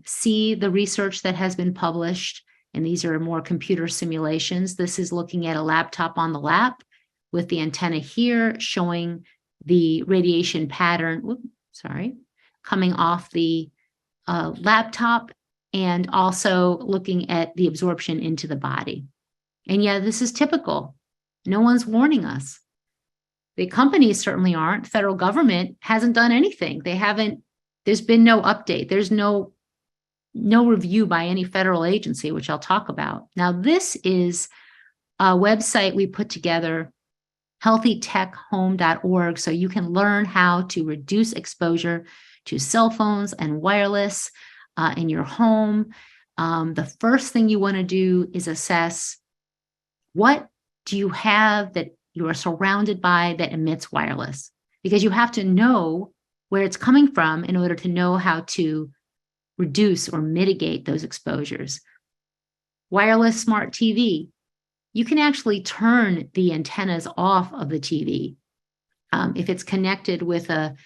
see the research that has been published. And these are more computer simulations. This is looking at a laptop on the lap with the antenna here showing the radiation pattern, coming off the laptop, and also looking at the absorption into the body. And yeah, this is typical. No one's warning us. The companies certainly aren't. The federal government hasn't done anything. There's been no update. There's no review by any federal agency, which I'll talk about. Now, this is a website we put together, healthytechhome.org, so you can learn how to reduce exposure to cell phones and wireless in your home. The first thing you want to do is assess, what do you have that you are surrounded by that emits wireless? Because you have to know where it's coming from in order to know how to reduce or mitigate those exposures. Wireless smart TV. You can actually turn the antennas off of the TV if it's connected with a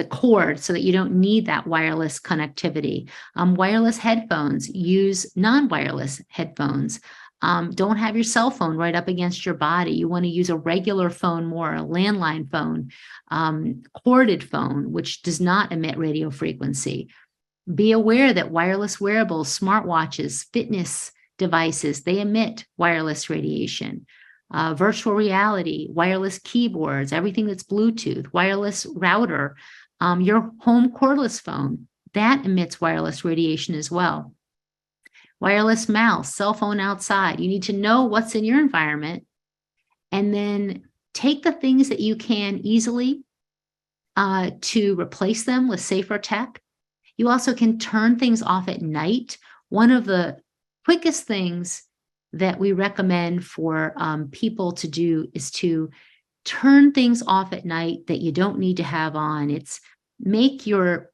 cord, so that you don't need that wireless connectivity. Wireless headphones, use non-wireless headphones. Don't have your cell phone right up against your body. You want to use a regular phone more, a landline phone, corded phone, which does not emit radio frequency. Be aware that wireless wearables, smartwatches, fitness devices, they emit wireless radiation. Virtual reality, wireless keyboards, everything that's Bluetooth, wireless router, your home cordless phone, that emits wireless radiation as well. Wireless mouse, cell phone outside. You need to know what's in your environment, and then take the things that you can easily to replace them with safer tech. You also can turn things off at night. One of the quickest things that we recommend for people to do is to turn things off at night that you don't need to have on. It's make your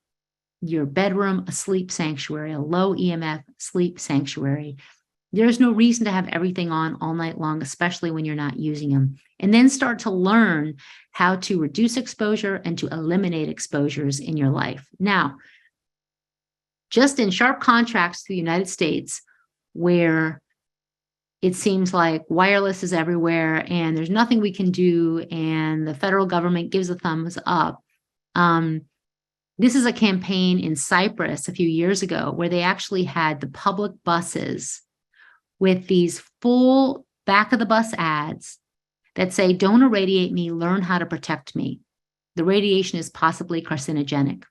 bedroom a sleep sanctuary, a low EMF sleep sanctuary. There's no reason to have everything on all night long, especially when you're not using them. And then start to learn how to reduce exposure and to eliminate exposures in your life. Now, just in sharp contrast to the United States, where it seems like wireless is everywhere and there's nothing we can do, and the federal government gives a thumbs up. This is a campaign in Cyprus a few years ago where they actually had the public buses with these full back of the bus ads that say, "Don't irradiate me, learn how to protect me. The radiation is possibly carcinogenic."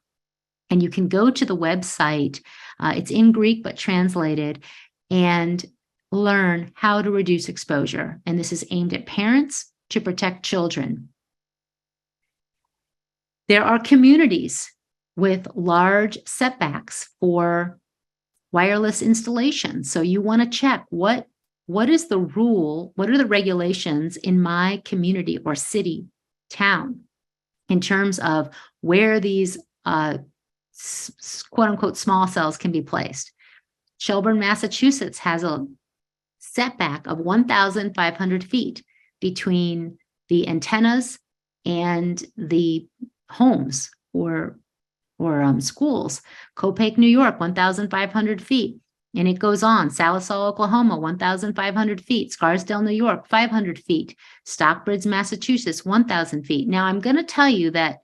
And you can go to the website, it's in Greek but translated, and learn how to reduce exposure. And this is aimed at parents to protect children. There are communities with large setbacks for wireless installations. So you want to check what is the rule, what are the regulations in my community or city, town, in terms of where these quote unquote small cells can be placed. Shelburne, Massachusetts has a setback of 1,500 feet between the antennas and the homes or schools. Copake, New York, 1,500 feet. And it goes on. Salisal, Oklahoma, 1,500 feet. Scarsdale, New York, 500 feet. Stockbridge, Massachusetts, 1,000 feet. Now, I'm going to tell you that,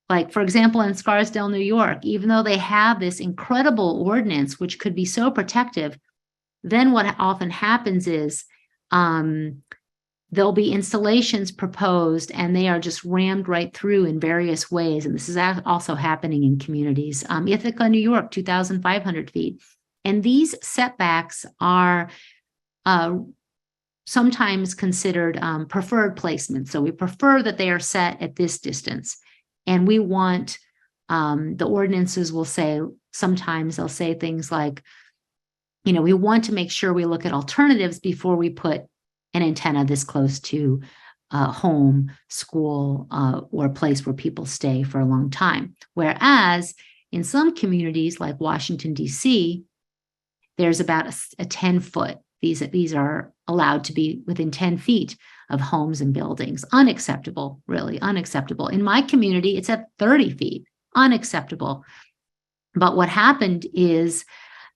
like, for example, in Scarsdale, New York, even though they have this incredible ordinance, which could be so protective, then what often happens is there'll be installations proposed and they are just rammed right through in various ways. And this is also happening in communities. Ithaca, New York, 2,500 feet. And these setbacks are sometimes considered preferred placement. So we prefer that they are set at this distance. And we want, the ordinances will say, sometimes they'll say things like, we want to make sure we look at alternatives before we put an antenna this close to a home, school, or a place where people stay for a long time. Whereas in some communities like Washington, D.C., there's about a 10-foot. These are allowed to be within 10 feet of homes and buildings. Unacceptable, really unacceptable. In my community, it's at 30 feet. Unacceptable. But what happened is,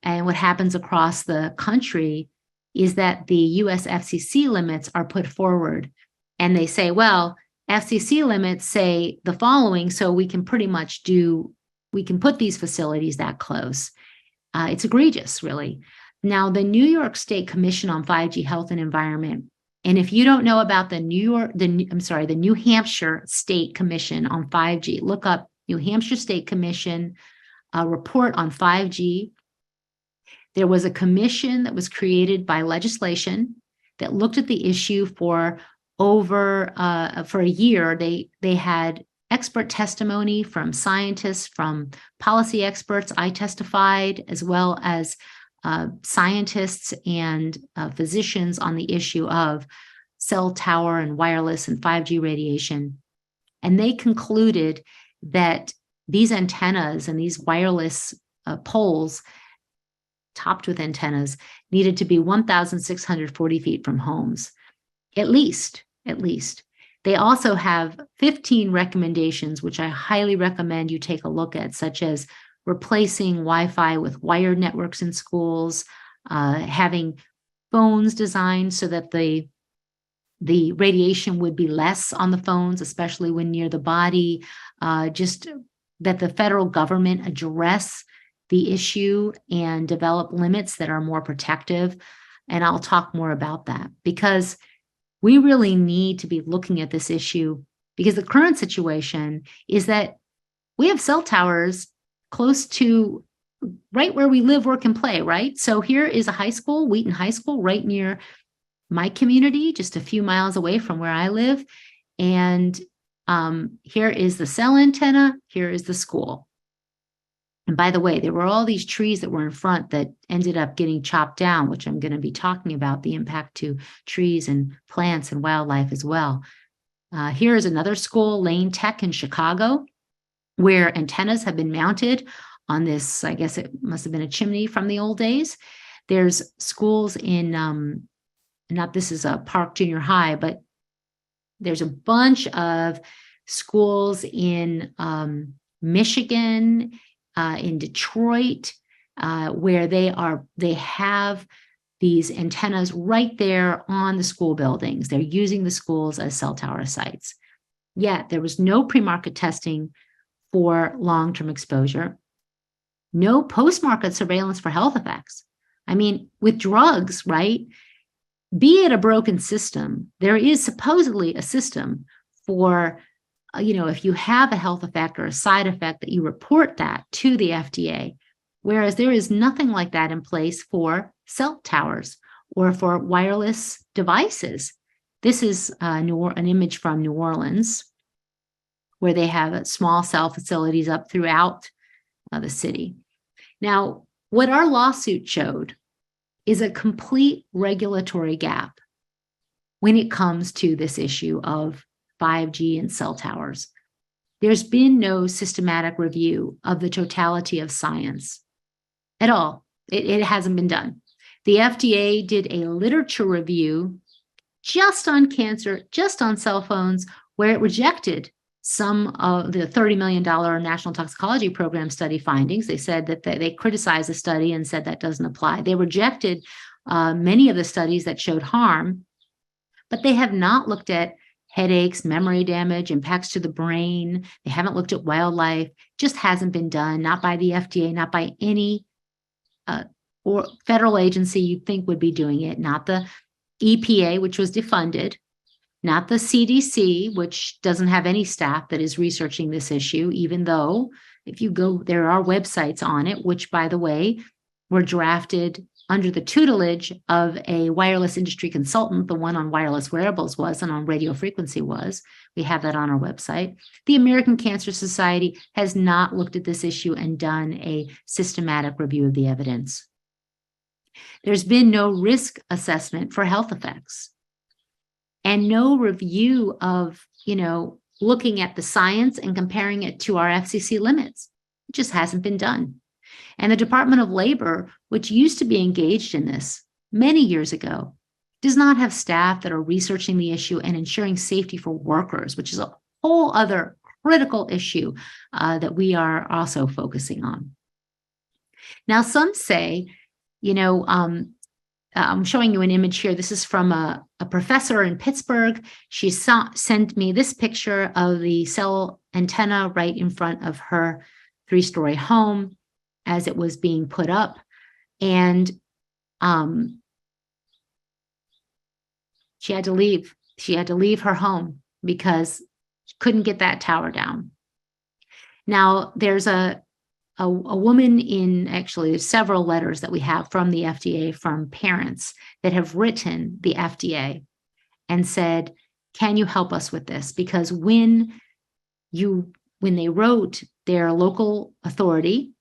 and what happens across the country, is that the US FCC limits are put forward. And they say, well, FCC limits say the following, so we can pretty much we can put these facilities that close. It's egregious, really. Now, the New York State Commission on 5G Health and Environment, and if you don't know about the New Hampshire State Commission on 5G, look up New Hampshire State Commission report on 5G. There was a commission that was created by legislation that looked at the issue for a year. They had expert testimony from scientists, from policy experts. I testified, as well as scientists and physicians on the issue of cell tower and wireless and 5G radiation. And they concluded that these antennas and these wireless poles topped with antennas needed to be 1,640 feet from homes, at least. They also have 15 recommendations, which I highly recommend you take a look at, such as replacing Wi-Fi with wired networks in schools, having phones designed so that the radiation would be less on the phones, especially when near the body, just that the federal government address the issue and develop limits that are more protective. And I'll talk more about that, because we really need to be looking at this issue, because the current situation is that we have cell towers close to right where we live, work, and play, right? So here is a high school, Wheaton High School, right near my community, just a few miles away from where I live. And here is the cell antenna, here is the school. And by the way, there were all these trees that were in front that ended up getting chopped down, which I'm going to be talking about, the impact to trees and plants and wildlife as well. Here is another school, Lane Tech in Chicago, where antennas have been mounted on this, I guess it must have been a chimney from the old days. There's schools in, this is a Park Junior High, but there's a bunch of schools in Michigan, in Detroit, where they have these antennas right there on the school buildings. They're using the schools as cell tower sites. Yet there was no pre-market testing for long-term exposure, no post-market surveillance for health effects. I mean, with drugs, right? Be it a broken system, there is supposedly a system for if you have a health effect or a side effect, that you report that to the FDA, whereas there is nothing like that in place for cell towers or for wireless devices. This is an image from New Orleans, where they have small cell facilities up throughout the city. Now, what our lawsuit showed is a complete regulatory gap when it comes to this issue of 5G and cell towers. There's been no systematic review of the totality of science at all. It hasn't been done. The FDA did a literature review just on cancer, just on cell phones, where it rejected some of the $30 million National Toxicology Program study findings. They said that they criticized the study and said that doesn't apply. They rejected many of the studies that showed harm, but they have not looked at headaches, memory damage, impacts to the brain. They haven't looked at wildlife. Just hasn't been done, not by the FDA, not by any or federal agency you'd think would be doing it, not the EPA, which was defunded, not the CDC, which doesn't have any staff that is researching this issue, even though if you go, there are websites on it, which, by the way, were drafted under the tutelage of a wireless industry consultant. The one on wireless wearables was, and on radio frequency was. We have that on our website. The American Cancer Society has not looked at this issue and done a systematic review of the evidence. There's been no risk assessment for health effects and no review of, looking at the science and comparing it to our FCC limits. It just hasn't been done. And the Department of Labor which used to be engaged in this many years ago, does not have staff that are researching the issue and ensuring safety for workers, which is a whole other critical issue that we are also focusing on. Now, some say, I'm showing you an image here. This is from a professor in Pittsburgh. She sent me this picture of the cell antenna right in front of her 3-story home as it was being put up. And she had to leave. She had to leave her home because she couldn't get that tower down. Now, there's a woman in, actually, there's several letters that we have from the FDA from parents that have written the FDA and said, can you help us with this? Because when they wrote their local authority,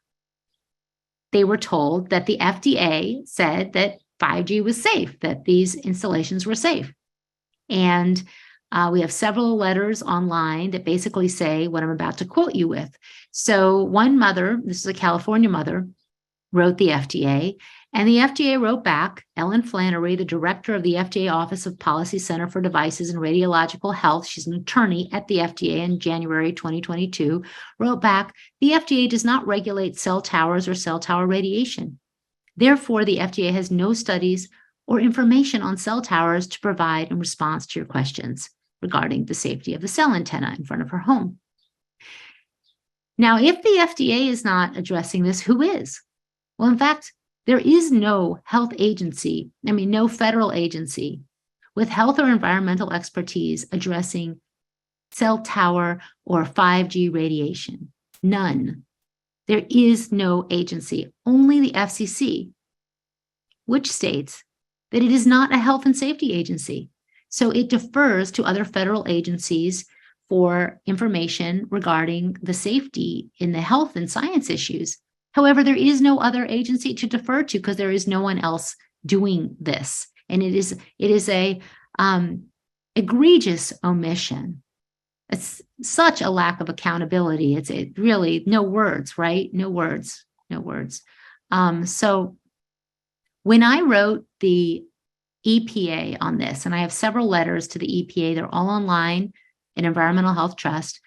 they were told that the FDA said that 5G was safe, that these installations were safe. And we have several letters online that basically say what I'm about to quote you with. So one mother, this is a California mother, wrote the FDA, and the FDA wrote back. Ellen Flannery, the director of the FDA Office of Policy Center for Devices and Radiological Health, she's an attorney at the FDA in January 2022, wrote back, the FDA does not regulate cell towers or cell tower radiation. Therefore, the FDA has no studies or information on cell towers to provide in response to your questions regarding the safety of the cell antenna in front of her home. Now, if the FDA is not addressing this, who is? Well, in fact, there is no health agency, no federal agency with health or environmental expertise addressing cell tower or 5G radiation. None. There is no agency, only the FCC, which states that it is not a health and safety agency. So it defers to other federal agencies for information regarding the safety in the health and science issues. However, there is no other agency to defer to because there is no one else doing this. And it is a egregious omission. It's such a lack of accountability. It's really no words, right? No words. So when I wrote the EPA on this, and I have several letters to the EPA, they're all online in Environmental Health Trust,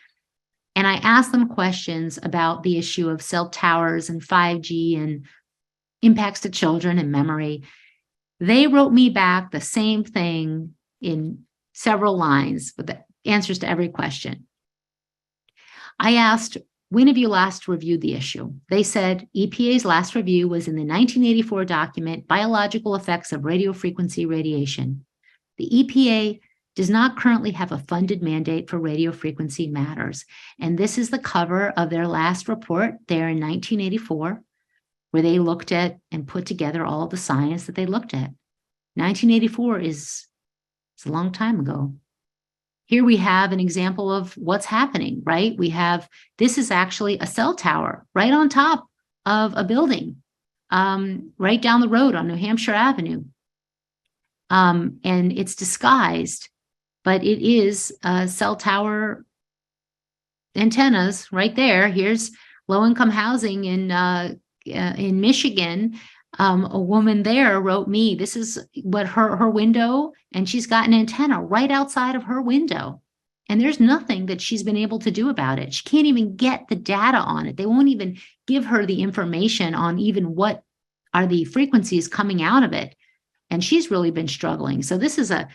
and I asked them questions about the issue of cell towers and 5G and impacts to children and memory. They wrote me back the same thing in several lines with the answers to every question. I asked, when have you last reviewed the issue? They said EPA's last review was in the 1984 document, Biological Effects of Radiofrequency Radiation. The EPA does not currently have a funded mandate for radiofrequency matters. And this is the cover of their last report there in 1984, where they looked at and put together all of the science that they looked at. 1984 is a long time ago. Here we have an example of what's happening, right? This is actually a cell tower right on top of a building, right down the road on New Hampshire Avenue. And it's disguised, but it is cell tower antennas right there. Here's low-income housing in Michigan. A woman there wrote me, this is what her window, and she's got an antenna right outside of her window. And there's nothing that she's been able to do about it. She can't even get the data on it. They won't even give her the information on even what are the frequencies coming out of it. And she's really been struggling. So this is a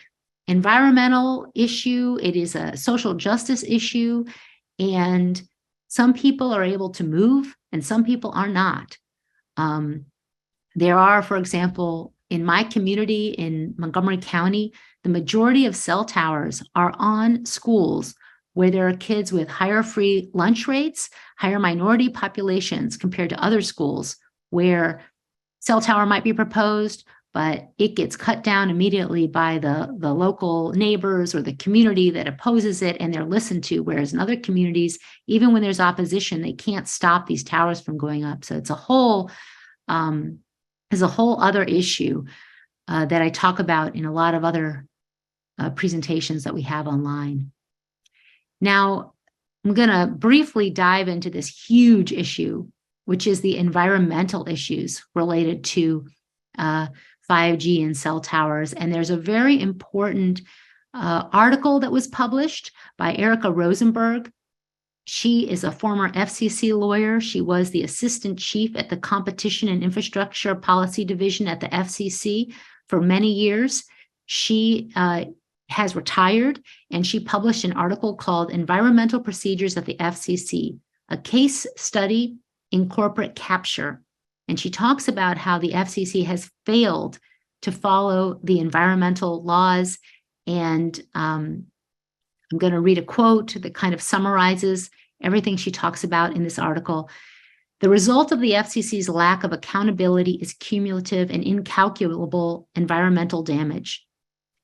environmental issue. It is a social justice issue. And some people are able to move and some people are not. There are, for example, in my community in Montgomery County, the majority of cell towers are on schools where there are kids with higher free lunch rates, higher minority populations compared to other schools where cell tower might be proposed, but it gets cut down immediately by the local neighbors or the community that opposes it, and they're listened to. Whereas in other communities, even when there's opposition, they can't stop these towers from going up. So it's a whole other issue that I talk about in a lot of other presentations that we have online. Now, I'm going to briefly dive into this huge issue which is the environmental issues related to 5G and cell towers. And there's a very important article that was published by Erica Rosenberg. She is a former FCC lawyer. She was the assistant chief at the Competition and Infrastructure Policy Division at the FCC for many years. She has retired, and she published an article called Environmental Procedures at the FCC, a case study in corporate capture. And she talks about how the FCC has failed to follow the environmental laws. And I'm going to read a quote that kind of summarizes everything she talks about in this article. The result of the FCC's lack of accountability is cumulative and incalculable environmental damage.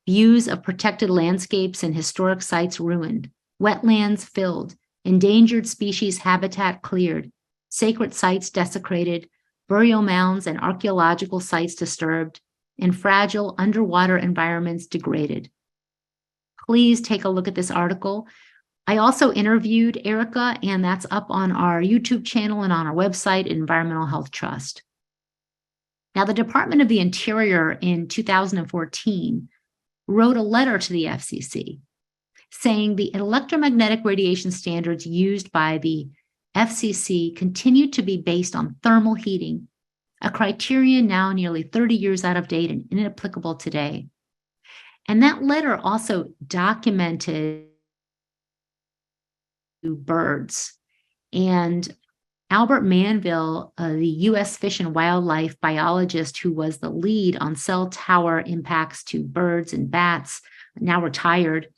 Views of protected landscapes and historic sites ruined, wetlands filled, endangered species habitat cleared, sacred sites desecrated, burial mounds and archaeological sites disturbed, and fragile underwater environments degraded. Please take a look at this article. I also interviewed Erica, and that's up on our YouTube channel and on our website, Environmental Health Trust. Now, the Department of the Interior in 2014 wrote a letter to the FCC saying the electromagnetic radiation standards used by the FCC continue to be based on thermal heating, a criterion now nearly 30 years out of date and inapplicable today. And that letter also documented birds. And Albert Manville, the U.S. Fish and Wildlife biologist who was the lead on cell tower impacts to birds and bats, now retired,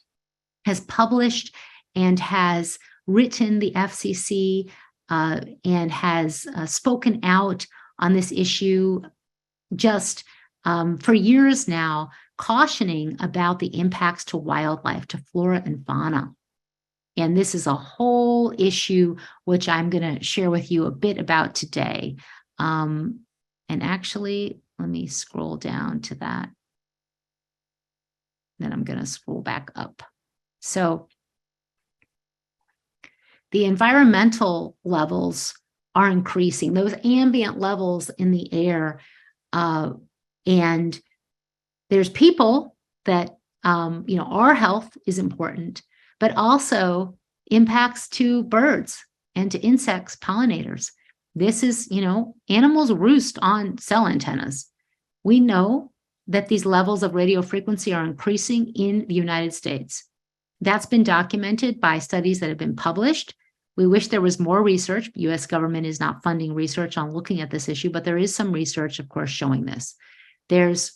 has published and has written the FCC and has spoken out on this issue just for years now, cautioning about the impacts to wildlife, to flora and fauna. And this is a whole issue which I'm going to share with you a bit about today. And actually, let me scroll down to that. Then I'm going to scroll back up. So the environmental levels are increasing, those ambient levels in the air. And there's people that, our health is important, but also impacts to birds and to insects, pollinators. This is, animals roost on cell antennas. We know that these levels of radio frequency are increasing in the United States. That's been documented by studies that have been published. We wish there was more research. The U.S. government is not funding research on looking at this issue, but there is some research, of course, showing this. There's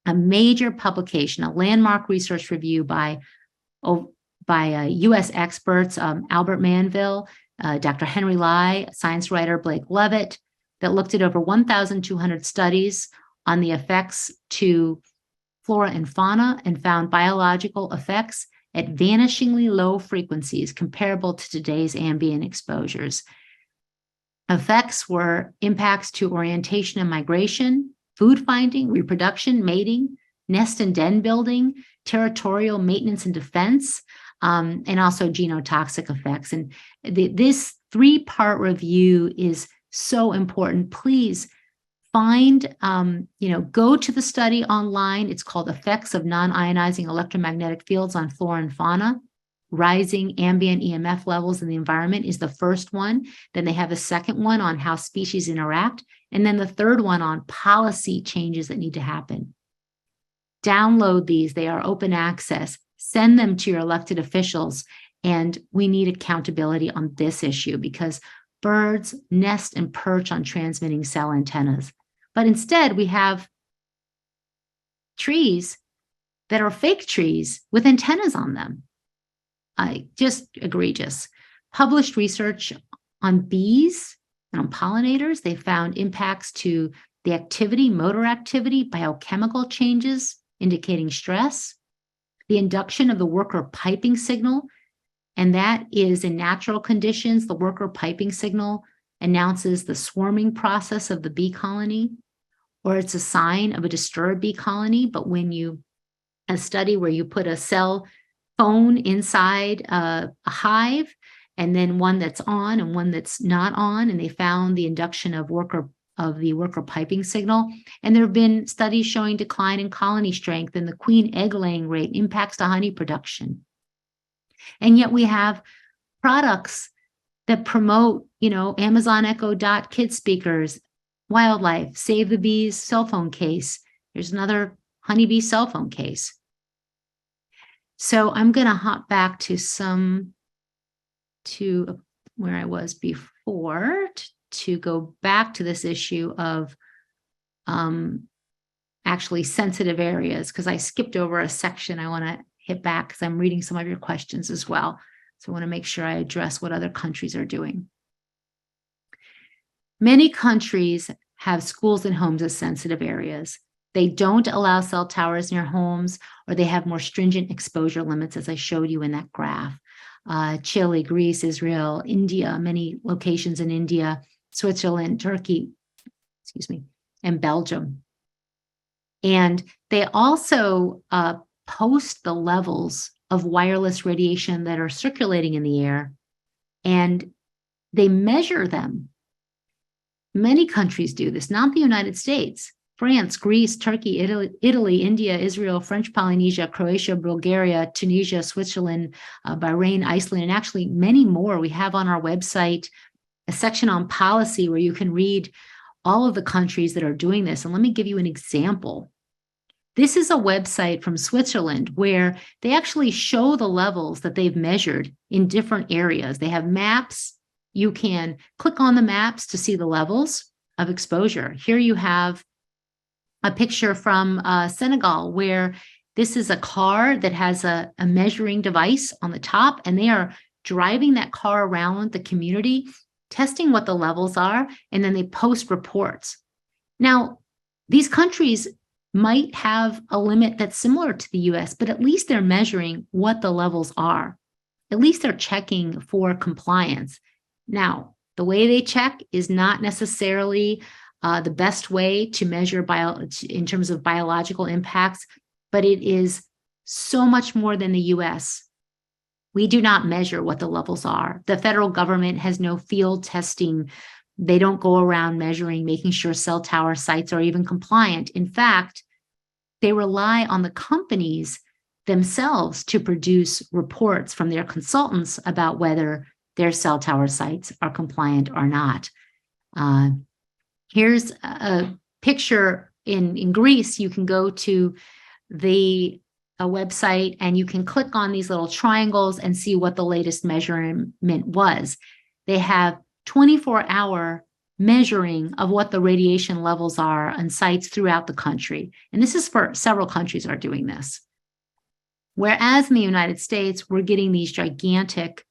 a major publication, a landmark research review by U.S. experts, Albert Manville, Dr. Henry Lai, science writer Blake Levitt, that looked at over 1,200 studies on the effects to flora and fauna and found biological effects at vanishingly low frequencies comparable to today's ambient exposures. Effects were impacts to orientation and migration, food finding, reproduction, mating, nest and den building, territorial maintenance and defense, and also genotoxic effects. And this three-part review is so important. Please find, go to the study online. It's called Effects of Non-Ionizing Electromagnetic Fields on Flora and Fauna. Rising ambient EMF levels in the environment is the first one. Then they have a second one on how species interact. And then the third one on policy changes that need to happen. Download these. They are open access. Send them to your elected officials. And we need accountability on this issue because birds nest and perch on transmitting cell antennas. But instead, we have trees that are fake trees with antennas on them. Just egregious. Published research on bees and on pollinators, they found impacts to the activity, motor activity, biochemical changes indicating stress, the induction of the worker piping signal, and that is in natural conditions. The worker piping signal announces the swarming process of the bee colony, or it's a sign of a disturbed bee colony. But when a study where you put a cell phone inside a hive and then one that's on and one that's not on. And they found the induction of the worker piping signal. And there have been studies showing decline in colony strength, and the queen egg laying rate impacts the honey production. And yet we have products that promote, Amazon Echo Dot kid speakers, wildlife, Save the Bees cell phone case. There's another honeybee cell phone case. So I'm going to hop back to where I was before to go back to this issue of actually sensitive areas, because I skipped over a section. I want to hit back because I'm reading some of your questions as well. So I want to make sure I address what other countries are doing. Many countries have schools and homes as sensitive areas. They don't allow cell towers near homes, or they have more stringent exposure limits, as I showed you in that graph. Chile, Greece, Israel, India, many locations in India, Switzerland, Turkey, and Belgium. And they also post the levels of wireless radiation that are circulating in the air, and they measure them. Many countries do this, not the United States. France, Greece, Turkey, Italy, India, Israel, French Polynesia, Croatia, Bulgaria, Tunisia, Switzerland, Bahrain, Iceland, and actually many more. We have on our website a section on policy where you can read all of the countries that are doing this. And let me give you an example. This is a website from Switzerland where they actually show the levels that they've measured in different areas. They have maps. You can click on the maps to see the levels of exposure. Here you have a picture from Senegal, where this is a car that has a measuring device on the top, and they are driving that car around the community, testing what the levels are, and then they post reports. Now, these countries might have a limit that's similar to the US, but at least they're measuring what the levels are. At least they're checking for compliance. Now, the way they check is not necessarily the best way to measure in terms of biological impacts, but it is so much more than the US. We do not measure what the levels are. The federal government has no field testing. They don't go around measuring, making sure cell tower sites are even compliant. In fact, they rely on the companies themselves to produce reports from their consultants about whether their cell tower sites are compliant or not. Here's a picture in Greece. You can go to the website and you can click on these little triangles and see what the latest measurement was. They have 24-hour measuring of what the radiation levels are on sites throughout the country. And this is for several countries are doing this. Whereas in the United States, we're getting these gigantic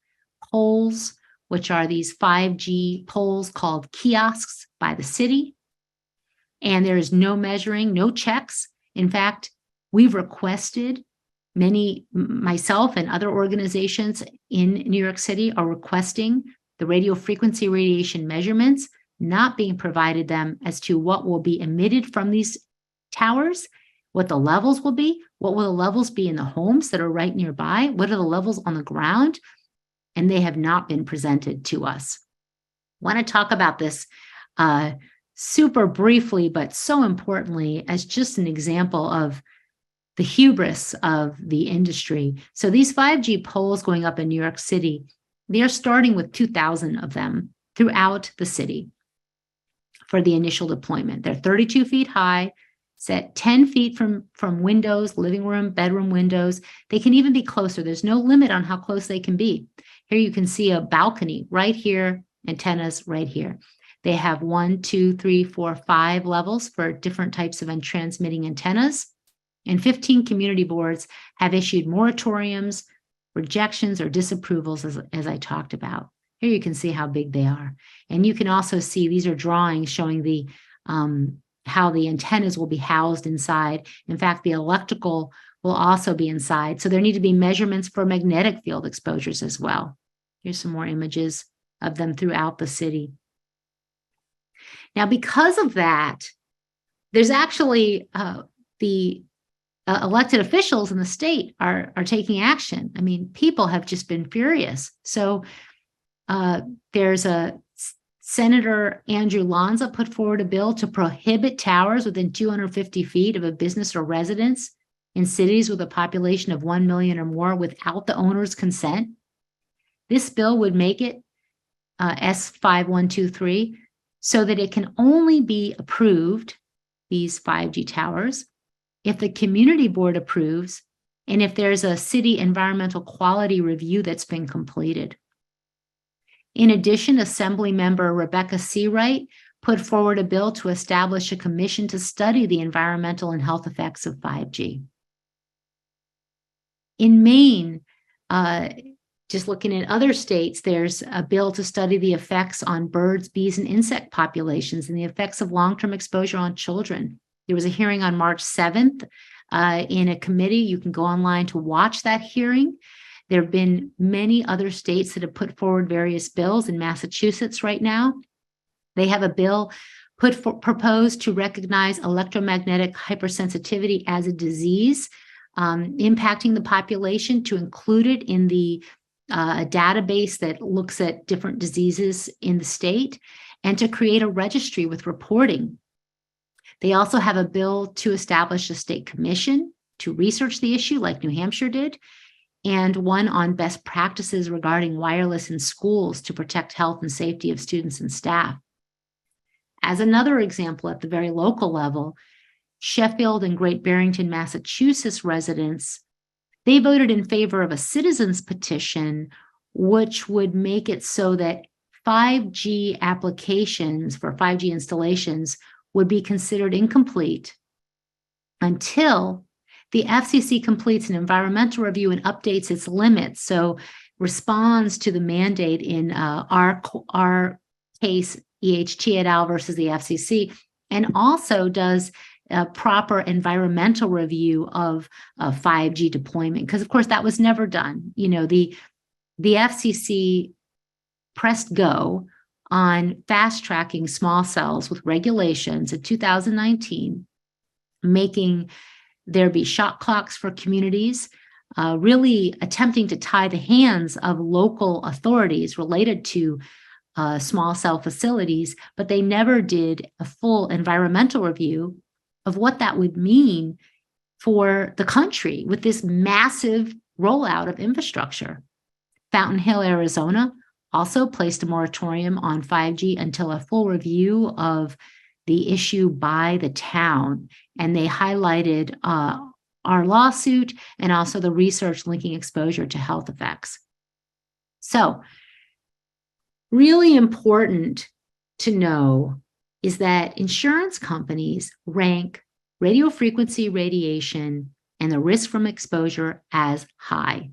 poles, which are these 5G poles called kiosks by the city. And there is no measuring, no checks. In fact, we've requested myself and other organizations in New York City are requesting the radio frequency radiation measurements, not being provided them as to what will be emitted from these towers, what the levels will be, what will the levels be in the homes that are right nearby, what are the levels on the ground, and they have not been presented to us. I want to talk about this super briefly, but so importantly, as just an example of the hubris of the industry. So these 5G poles going up in New York City, they are starting with 2,000 of them throughout the city for the initial deployment. They're 32 feet high, set 10 feet from windows, living room, bedroom windows. They can even be closer. There's no limit on how close they can be. Here you can see a balcony right here, antennas right here. They have 1, 2, 3, 4, 5 levels for different types of transmitting antennas. And 15 community boards have issued moratoriums, rejections, or disapprovals, as I talked about. Here you can see how big they are. And you can also see these are drawings showing the how the antennas will be housed inside. In fact, the electrical will also be inside. So there need to be measurements for magnetic field exposures as well. Here's some more images of them throughout the city. Now, because of that, there's actually the elected officials in the state are taking action. I mean, people have just been furious. So there's a Senator Andrew Lanza put forward a bill to prohibit towers within 250 feet of a business or residence in cities with a population of 1 million or more without the owner's consent. This bill would make it S5123 so that it can only be approved, these 5G towers, if the community board approves and if there's a city environmental quality review that's been completed. In addition, Assemblymember Rebecca Seawright put forward a bill to establish a commission to study the environmental and health effects of 5G. In Maine, just looking at other states, there's a bill to study the effects on birds, bees, and insect populations and the effects of long-term exposure on children. There was a hearing on March 7th in a committee. You can go online to watch that hearing. There have been many other states that have put forward various bills. In Massachusetts right now, they have a bill proposed to recognize electromagnetic hypersensitivity as a disease impacting the population, to include it in the database that looks at different diseases in the state, and to create a registry with reporting. They also have a bill to establish a state commission to research the issue, like New Hampshire did, and one on best practices regarding wireless in schools to protect health and safety of students and staff. As another example, at the very local level, Sheffield and Great Barrington, Massachusetts residents, they voted in favor of a citizens petition, which would make it so that 5G applications for 5G installations would be considered incomplete until the FCC completes an environmental review and updates its limits. So responds to the mandate in our case, EHT et al. Versus the FCC, and also does a proper environmental review of 5G deployment. Because of course that was never done. You know, the FCC pressed go on fast tracking small cells with regulations in 2019, making there be shot clocks for communities, really attempting to tie the hands of local authorities related to small cell facilities, but they never did a full environmental review of what that would mean for the country with this massive rollout of infrastructure. Fountain Hill, Arizona, also placed a moratorium on 5G until a full review of the issue by the town. And they highlighted our lawsuit and also the research linking exposure to health effects. So, really important to know is that insurance companies rank radio frequency radiation and the risk from exposure as high.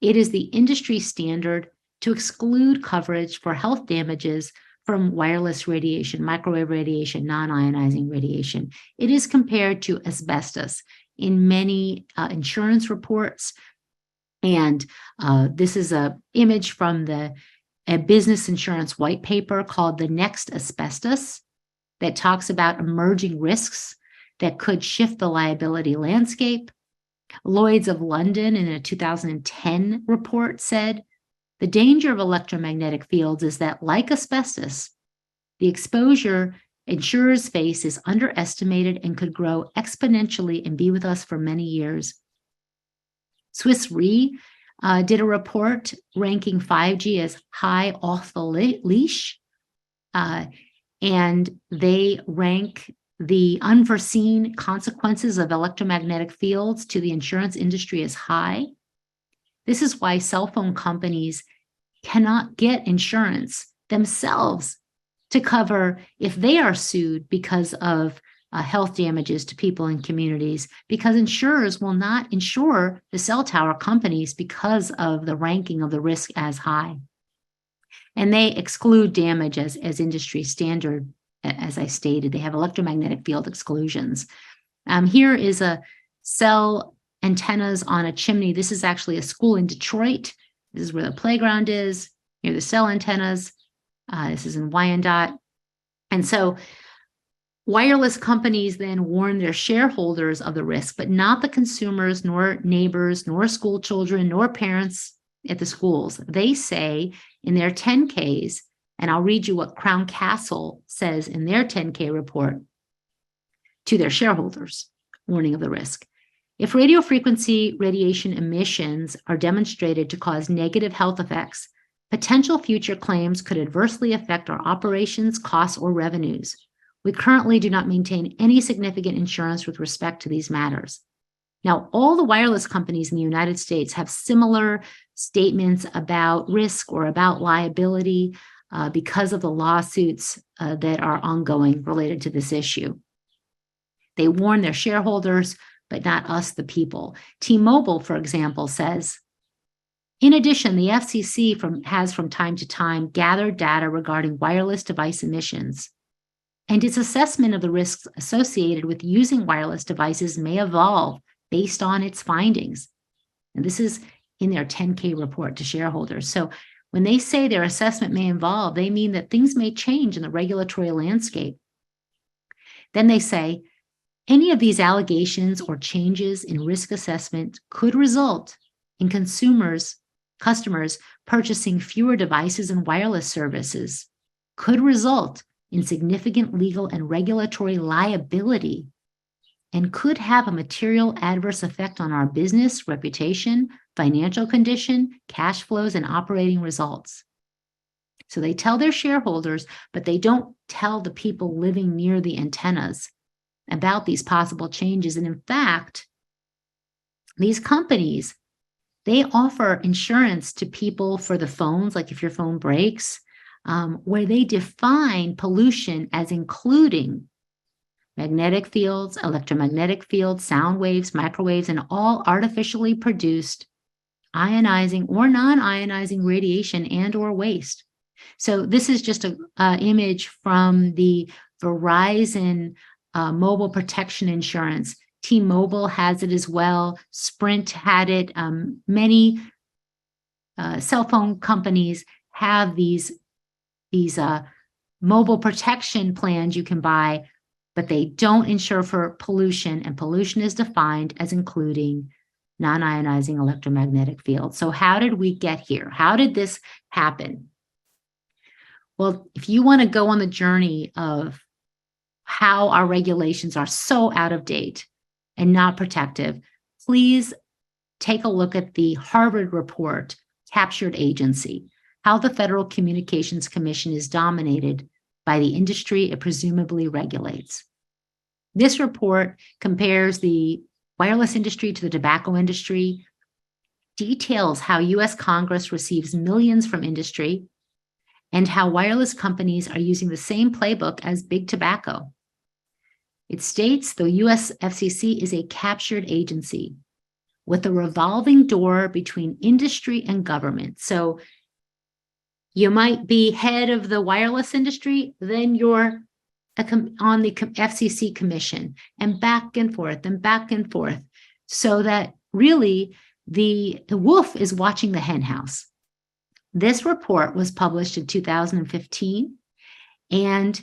It is the industry standard to exclude coverage for health damages from wireless radiation, microwave radiation, non-ionizing radiation. It is compared to asbestos in many insurance reports. And this is an image from a business insurance white paper called The Next Asbestos that talks about emerging risks that could shift the liability landscape. Lloyd's of London in a 2010 report said, the danger of electromagnetic fields is that, like asbestos, the exposure insurers face is underestimated and could grow exponentially and be with us for many years. Swiss Re did a report ranking 5G as high off the leash, and they rank the unforeseen consequences of electromagnetic fields to the insurance industry as high. This is why cell phone companies cannot get insurance themselves to cover if they are sued because of health damages to people in communities, because insurers will not insure the cell tower companies because of the ranking of the risk as high. And they exclude damage as industry standard, as I stated. They have electromagnetic field exclusions. Here is a cell antennas on a chimney. This is actually a school in Detroit. This is where the playground is. Here are the cell antennas. This is in Wyandotte. And so wireless companies then warn their shareholders of the risk, but not the consumers, nor neighbors, nor school children, nor parents at the schools. They say in their 10Ks, and I'll read you what Crown Castle says in their 10K report to their shareholders, warning of the risk. If radio frequency radiation emissions are demonstrated to cause negative health effects, potential future claims could adversely affect our operations, costs, or revenues. We currently do not maintain any significant insurance with respect to these matters. Now, all the wireless companies in the United States have similar statements about risk or about liability because of the lawsuits that are ongoing related to this issue. They warn their shareholders, but not us, the people. T-Mobile, for example, says, in addition, the FCC has from time to time gathered data regarding wireless device emissions, and its assessment of the risks associated with using wireless devices may evolve based on its findings. And this is in their 10K report to shareholders. So when they say their assessment may evolve, they mean that things may change in the regulatory landscape. Then they say, any of these allegations or changes in risk assessment could result in customers purchasing fewer devices and wireless services, could result in significant legal and regulatory liability, and could have a material adverse effect on our business, reputation, financial condition, cash flows, and operating results. So they tell their shareholders, but they don't tell the people living near the antennas about these possible changes. And in fact, these companies, they offer insurance to people for the phones, like if your phone breaks, where they define pollution as including magnetic fields, electromagnetic fields, sound waves, microwaves, and all artificially produced ionizing or non-ionizing radiation and or waste. So this is just an image from the Verizon mobile protection insurance. T-Mobile has it as well. Sprint had it. Many cell phone companies have these mobile protection plans you can buy, but they don't insure for pollution, and pollution is defined as including non-ionizing electromagnetic fields. So how did we get here? How did this happen? Well, if you want to go on the journey of how our regulations are so out of date and not protective, please take a look at the Harvard report, Captured Agency, how the Federal Communications Commission is dominated by the industry it presumably regulates. This report compares the wireless industry to the tobacco industry, details how U.S. Congress receives millions from industry, and how wireless companies are using the same playbook as big tobacco. It states the U.S. FCC is a captured agency with a revolving door between industry and government. So you might be head of the wireless industry, then you're on the FCC commission, and back and forth, so that really the wolf is watching the hen house. This report was published in 2015, and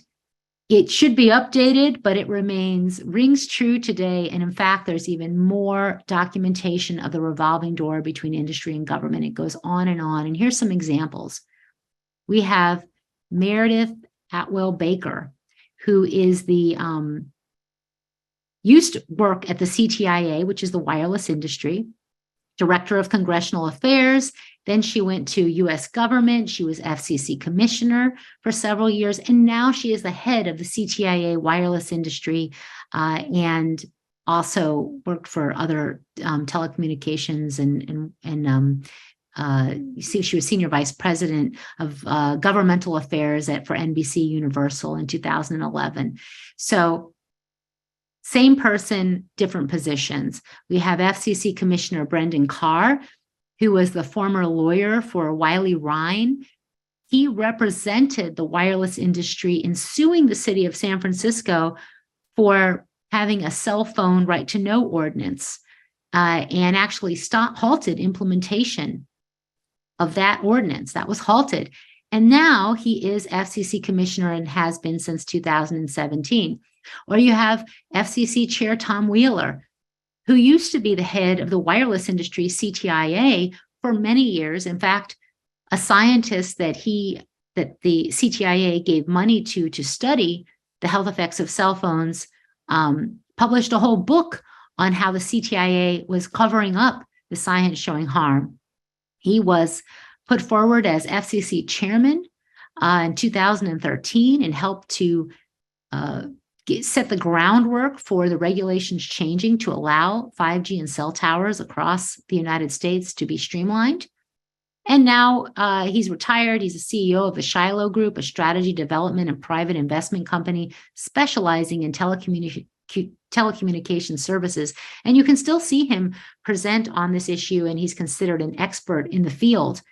it should be updated, but it rings true today. And in fact, there's even more documentation of the revolving door between industry and government. It goes on. And here's some examples. We have Meredith Atwell Baker, who is the used to work at the CTIA, which is the wireless industry, director of congressional affairs. Then she went to U.S. government. She was FCC commissioner for several years. And now she is the head of the CTIA wireless industry and also worked for other telecommunications she was senior vice president of governmental affairs for NBC Universal in 2011. So same person, different positions. We have FCC Commissioner Brendan Carr, who was the former lawyer for Wiley Ryan. He represented the wireless industry in suing the city of San Francisco for having a cell phone right to know ordinance and actually halted implementation of that ordinance. That was halted. And now he is FCC commissioner and has been since 2017. Or you have FCC Chair Tom Wheeler, who used to be the head of the wireless industry, CTIA, for many years. In fact, a scientist that the CTIA gave money to study the health effects of cell phones, published a whole book on how the CTIA was covering up the science showing harm. He was put forward as FCC chairman in 2013 and helped to set the groundwork for the regulations changing to allow 5G and cell towers across the United States to be streamlined. And now he's retired. He's a CEO of the Shiloh Group, a strategy development and private investment company specializing in telecommunication services. And you can still see him present on this issue, and he's considered an expert in the field.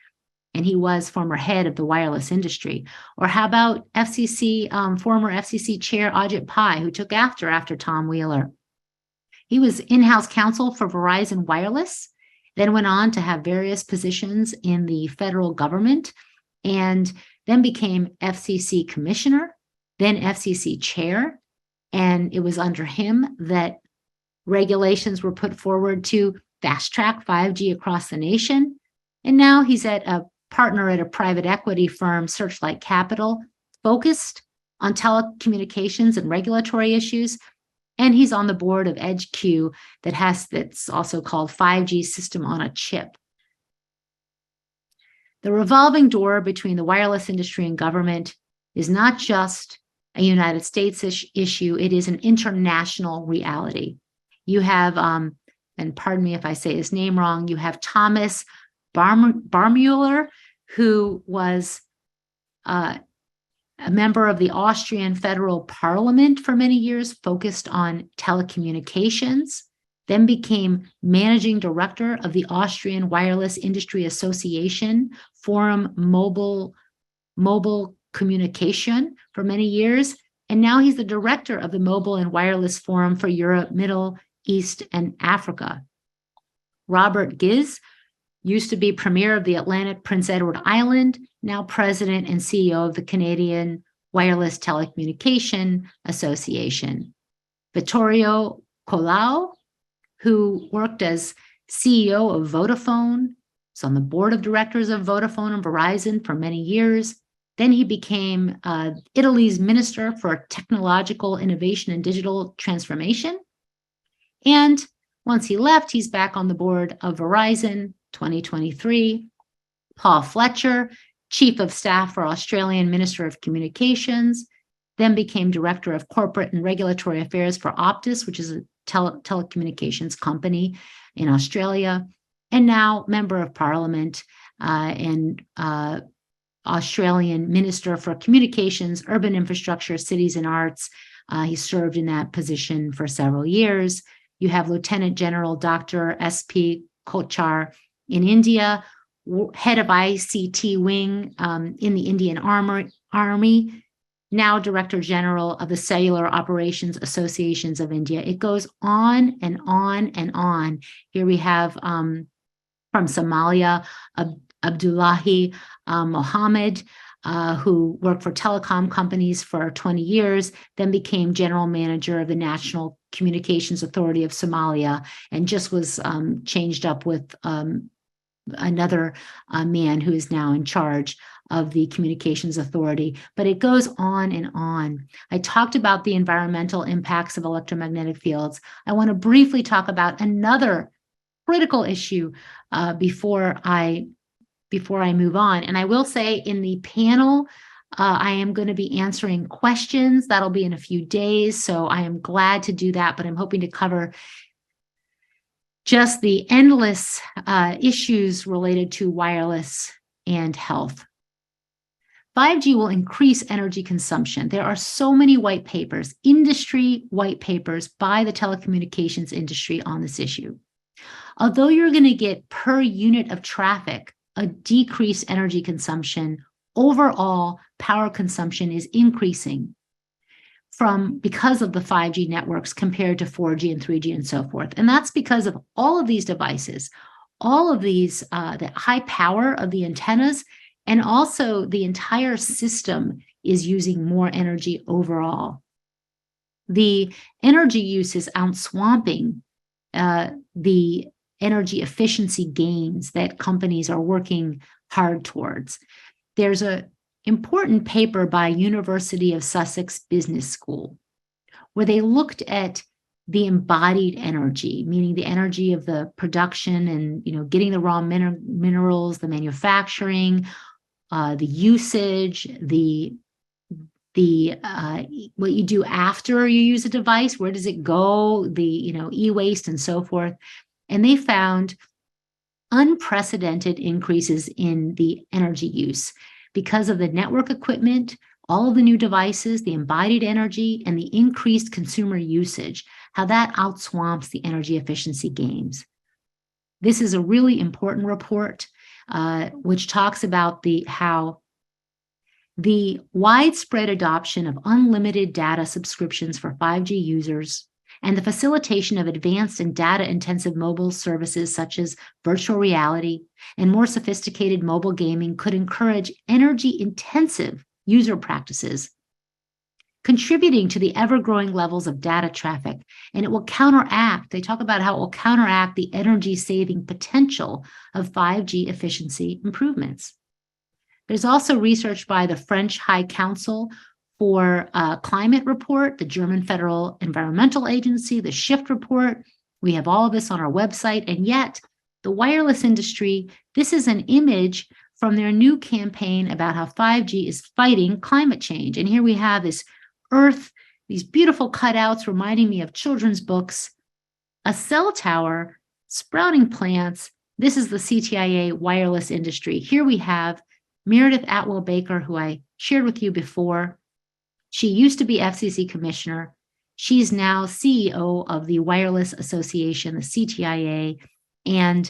And he was former head of the wireless industry. Or how about former FCC chair Ajit Pai, who took after Tom Wheeler? He was in-house counsel for Verizon Wireless, then went on to have various positions in the federal government, and then became FCC commissioner, then FCC chair. And it was under him that regulations were put forward to fast-track 5G across the nation. And now he's a partner at a private equity firm, Searchlight Capital, focused on telecommunications and regulatory issues. And he's on the board of EdgeQ that's also called 5G System on a Chip. The revolving door between the wireless industry and government is not just a United States issue, it is an international reality. You have, and pardon me if I say his name wrong, you have Thomas Barmueller, who was a member of the Austrian Federal Parliament for many years, focused on telecommunications, then became managing director of the Austrian Wireless Industry Association Forum Mobile Communication for many years. And now he's the director of the Mobile and Wireless Forum for Europe, Middle East, and Africa. Robert Giz used to be premier of the Atlantic Prince Edward Island, now president and CEO of the Canadian Wireless Telecommunication Association. Vittorio Colau, who worked as CEO of Vodafone, was on the board of directors of Vodafone and Verizon for many years. Then he became Italy's Minister for Technological Innovation and Digital Transformation. And once he left, he's back on the board of Verizon, 2023. Paul Fletcher, Chief of Staff for Australian Minister of Communications, then became Director of Corporate and Regulatory Affairs for Optus, which is a telecommunications company in Australia, and now Member of Parliament and Australian Minister for Communications, Urban Infrastructure, Cities and Arts. He served in that position for several years. You have Lieutenant General Dr. S.P. Kochar in India, head of ICT wing in the Indian Army, now Director General of the Cellular Operations Associations of India. It goes on and on and on. Here we have from Somalia, Abdullahi Mohammed, who worked for telecom companies for 20 years, then became general manager of the National Communications Authority of Somalia, and just was changed up with another man who is now in charge of the Communications Authority. But it goes on and on. I talked about the environmental impacts of electromagnetic fields. I want to briefly talk about another critical issue before I move on. And I will say in the panel, I am going to be answering questions. That'll be in a few days. So I am glad to do that, but I'm hoping to cover just the endless issues related to wireless and health. 5G will increase energy consumption. There are so many white papers, industry white papers by the telecommunications industry on this issue. Although you're going to get per unit of traffic a decreased energy consumption, overall power consumption is increasing because of the 5G networks compared to 4G and 3G and so forth. And that's because of all of these devices, all of these, the high power of the antennas, and also the entire system is using more energy overall. The energy use is outswamping the energy efficiency gains that companies are working hard towards. There's an important paper by University of Sussex Business School where they looked at the embodied energy, meaning the energy of the production and getting the raw minerals, the manufacturing, the usage, the what you do after you use a device, where does it go, the e-waste and so forth. And they found unprecedented increases in the energy use because of the network equipment, all of the new devices, the embodied energy, and the increased consumer usage, how that outswamps the energy efficiency gains. This is a really important report, which talks about how the widespread adoption of unlimited data subscriptions for 5G users and the facilitation of advanced and data-intensive mobile services such as virtual reality and more sophisticated mobile gaming could encourage energy-intensive user practices, contributing to the ever-growing levels of data traffic. And it will counteract, they talk about how it will counteract the energy-saving potential of 5G efficiency improvements. There's also research by the French High Council for Climate Report, the German Federal Environmental Agency, the Shift Report. We have all of this on our website. And yet, the wireless industry, this is an image from their new campaign about how 5G is fighting climate change. And here we have this Earth, these beautiful cutouts reminding me of children's books, a cell tower, sprouting plants. This is the CTIA wireless industry. Here we have Meredith Atwell Baker, who I shared with you before. She used to be FCC commissioner. She's now CEO of the Wireless Association, the CTIA. And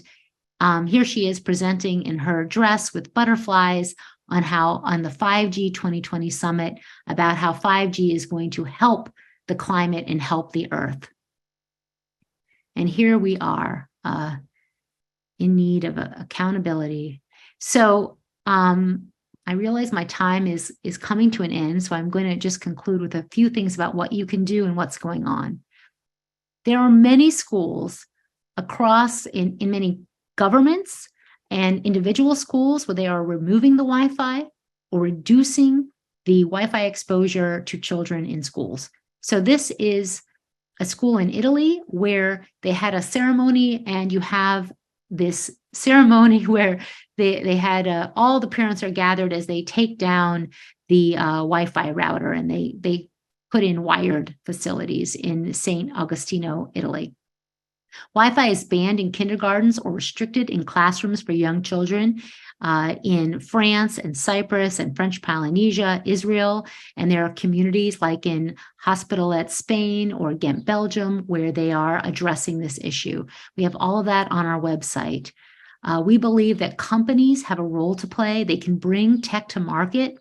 here she is presenting in her dress with butterflies on the 5G 2020 summit about how 5G is going to help the climate and help the Earth. And here we are in need of accountability. So I realize my time is coming to an end, so I'm going to just conclude with a few things about what you can do and what's going on. There are many schools across in many governments and individual schools where they are removing the Wi-Fi or reducing the Wi-Fi exposure to children in schools. So this is a school in Italy where they had a ceremony, and you have this ceremony where they had all the parents are gathered as they take down the Wi-Fi router, and they put in wired facilities in St. Agostino, Italy. Wi-Fi is banned in kindergartens or restricted in classrooms for young children in France and Cyprus and French Polynesia, Israel, and there are communities like in Hospitalet, Spain, or Ghent, Belgium, where they are addressing this issue. We have all of that on our website. We believe that companies have a role to play. They can bring tech to market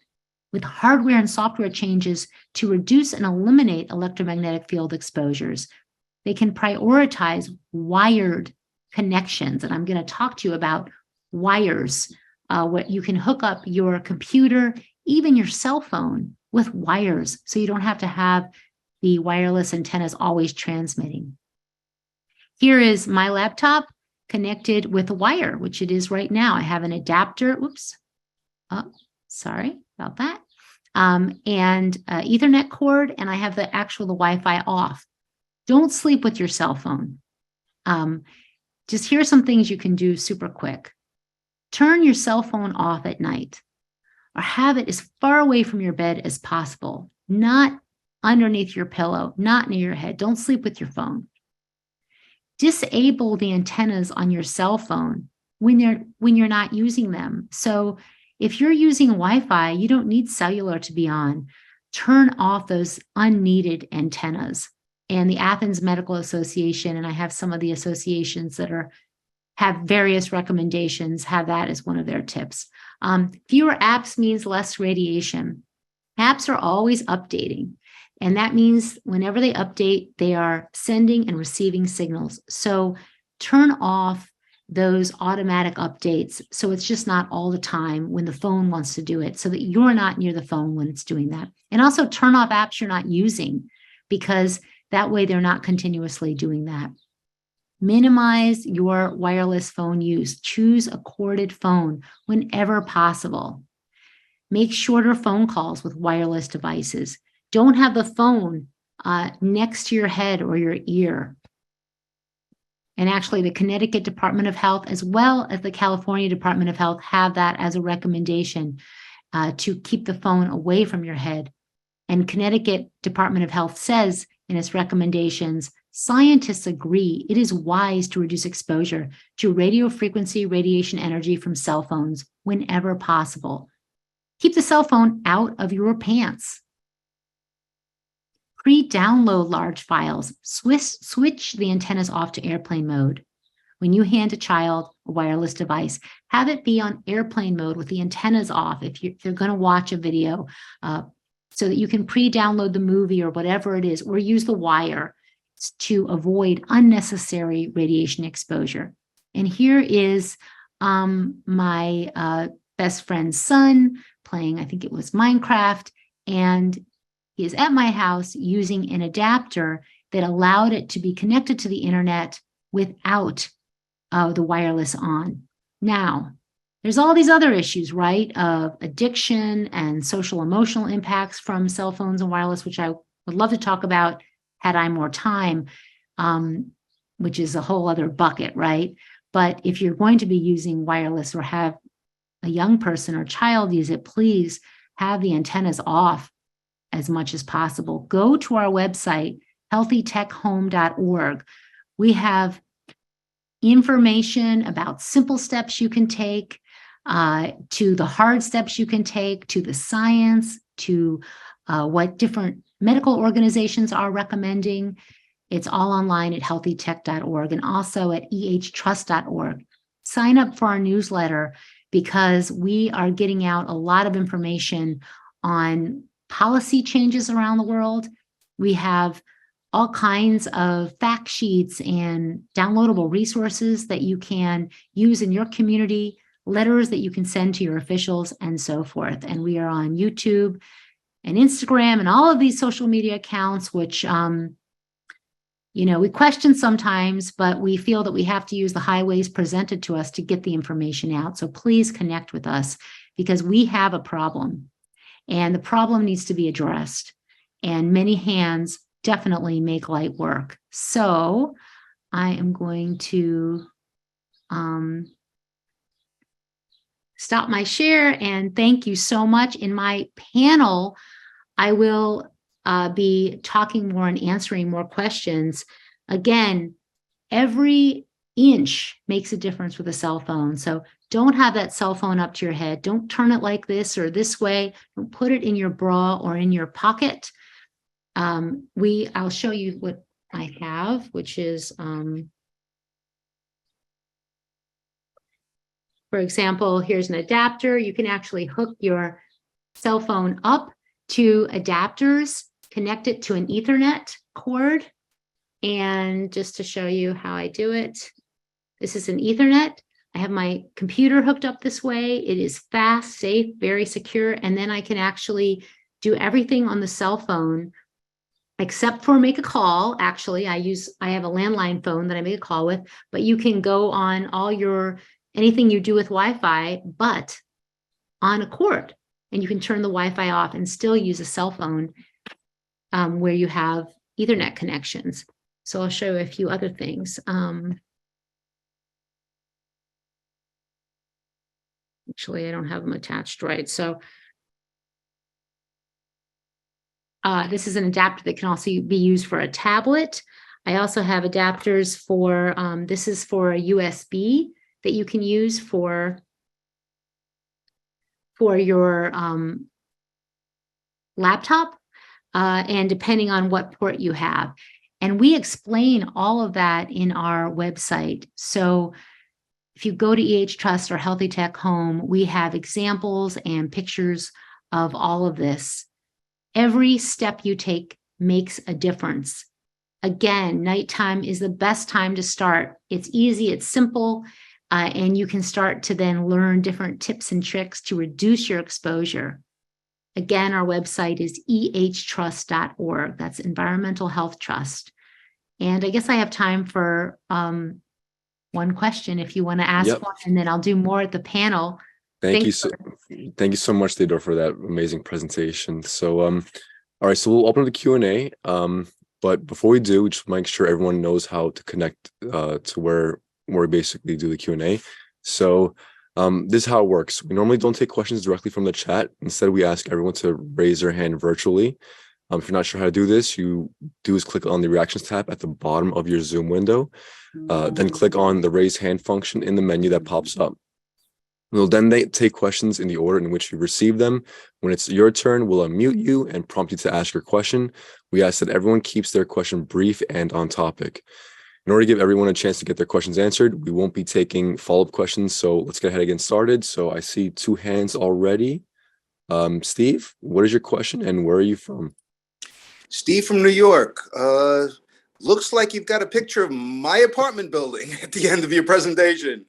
with hardware and software changes to reduce and eliminate electromagnetic field exposures. They can prioritize wired connections, and I'm going to talk to you about wires, where you can hook up your computer, even your cell phone, with wires, so you don't have to have the wireless antennas always transmitting. Here is my laptop connected with a wire, which it is right now. I have an adapter. Oops. Oh, sorry about that. And Ethernet cord, and I have the Wi-Fi off. Don't sleep with your cell phone. Just here are some things you can do super quick. Turn your cell phone off at night, or have it as far away from your bed as possible, not underneath your pillow, not near your head. Don't sleep with your phone. Disable the antennas on your cell phone when you're not using them. So if you're using Wi-Fi, you don't need cellular to be on. Turn off those unneeded antennas. And the Athens Medical Association, and I have some of the associations that have various recommendations, have that as one of their tips. Fewer apps means less radiation. Apps are always updating. And that means whenever they update, they are sending and receiving signals. So turn off those automatic updates so it's just not all the time when the phone wants to do it, so that you're not near the phone when it's doing that. And also turn off apps you're not using, because that way they're not continuously doing that. Minimize your wireless phone use. Choose a corded phone whenever possible. Make shorter phone calls with wireless devices. Don't have the phone next to your head or your ear. And actually, the Connecticut Department of Health, as well as the California Department of Health, have that as a recommendation to keep the phone away from your head. And Connecticut Department of Health says in its recommendations, scientists agree it is wise to reduce exposure to radio frequency radiation energy from cell phones whenever possible. Keep the cell phone out of your pants. Pre-download large files. Switch the antennas off to airplane mode. When you hand a child a wireless device, have it be on airplane mode with the antennas off if you're going to watch a video, so that you can pre-download the movie or whatever it is, or use the wire to avoid unnecessary radiation exposure. And here is my best friend's son playing, I think it was Minecraft, and he is at my house using an adapter that allowed it to be connected to the internet without the wireless on. Now, there's all these other issues, right, of addiction and social emotional impacts from cell phones and wireless, which I would love to talk about had I more time, which is a whole other bucket, right? But if you're going to be using wireless or have a young person or child use it, please have the antennas off as much as possible. Go to our website, healthytechhome.org. We have information about simple steps you can take, to the hard steps you can take, to the science, to what different medical organizations are recommending. It's all online at healthytech.org and also at ehtrust.org. Sign up for our newsletter because we are getting out a lot of information on policy changes around the world. We have all kinds of fact sheets and downloadable resources that you can use in your community, letters that you can send to your officials, and so forth. And we are on YouTube and Instagram and all of these social media accounts, which, we question sometimes, but we feel that we have to use the highways presented to us to get the information out. So please connect with us because we have a problem and the problem needs to be addressed. And many hands definitely make light work. So I am going to stop my share and thank you so much. In my panel, I will be talking more and answering more questions. Again, every inch makes a difference with a cell phone. So don't have that cell phone up to your head. Don't turn it like this or this way. Don't put it in your bra or in your pocket. I'll show you what I have, which is, for example, here's an adapter. You can actually hook your cell phone up to adapters, connect it to an Ethernet cord. And just to show you how I do it, this is an Ethernet. I have my computer hooked up this way. It is fast, safe, very secure. And then I can actually do everything on the cell phone except for make a call. Actually, I have a landline phone that I make a call with, but you can go on anything you do with Wi-Fi, but on a cord, and you can turn the Wi-Fi off and still use a cell phone where you have Ethernet connections. So I'll show you a few other things. Actually, I don't have them attached right. So this is an adapter that can also be used for a tablet. I also have adapters for, this is for a USB that you can use for your laptop, and depending on what port you have. And we explain all of that in our website. So if you go to EH Trust or Healthy Tech Home, we have examples and pictures of all of this. Every step you take makes a difference. Again, nighttime is the best time to start. It's easy, it's simple, and you can start to then learn different tips and tricks to reduce your exposure. Again, our website is ehtrust.org. That's Environmental Health Trust. And I guess I have time for one question if you want to ask Yep. one, and then I'll do more at the panel. Thank you Thanks thank you so much, Theodore, for that amazing presentation. So, all right, so we'll open up the Q&A. But before we do, just make sure everyone knows how to connect to where we basically do the Q&A. So, this is how it works. We normally don't take questions directly from the chat. Instead, we ask everyone to raise their hand virtually. If you're not sure how to do this, you do is click on the reactions tab at the bottom of your Zoom window. Then click on the raise hand function in the menu that pops up. We'll then take questions in the order in which you receive them. When it's your turn, we'll unmute you and prompt you to ask your question. We ask that everyone keeps their question brief and on topic. In order to give everyone a chance to get their questions answered, we won't be taking follow-up questions. So let's get ahead and get started. So I see 2 hands already. Steve, what is your question and where are you from? Steve from New York. Looks like you've got a picture of my apartment building at the end of your presentation.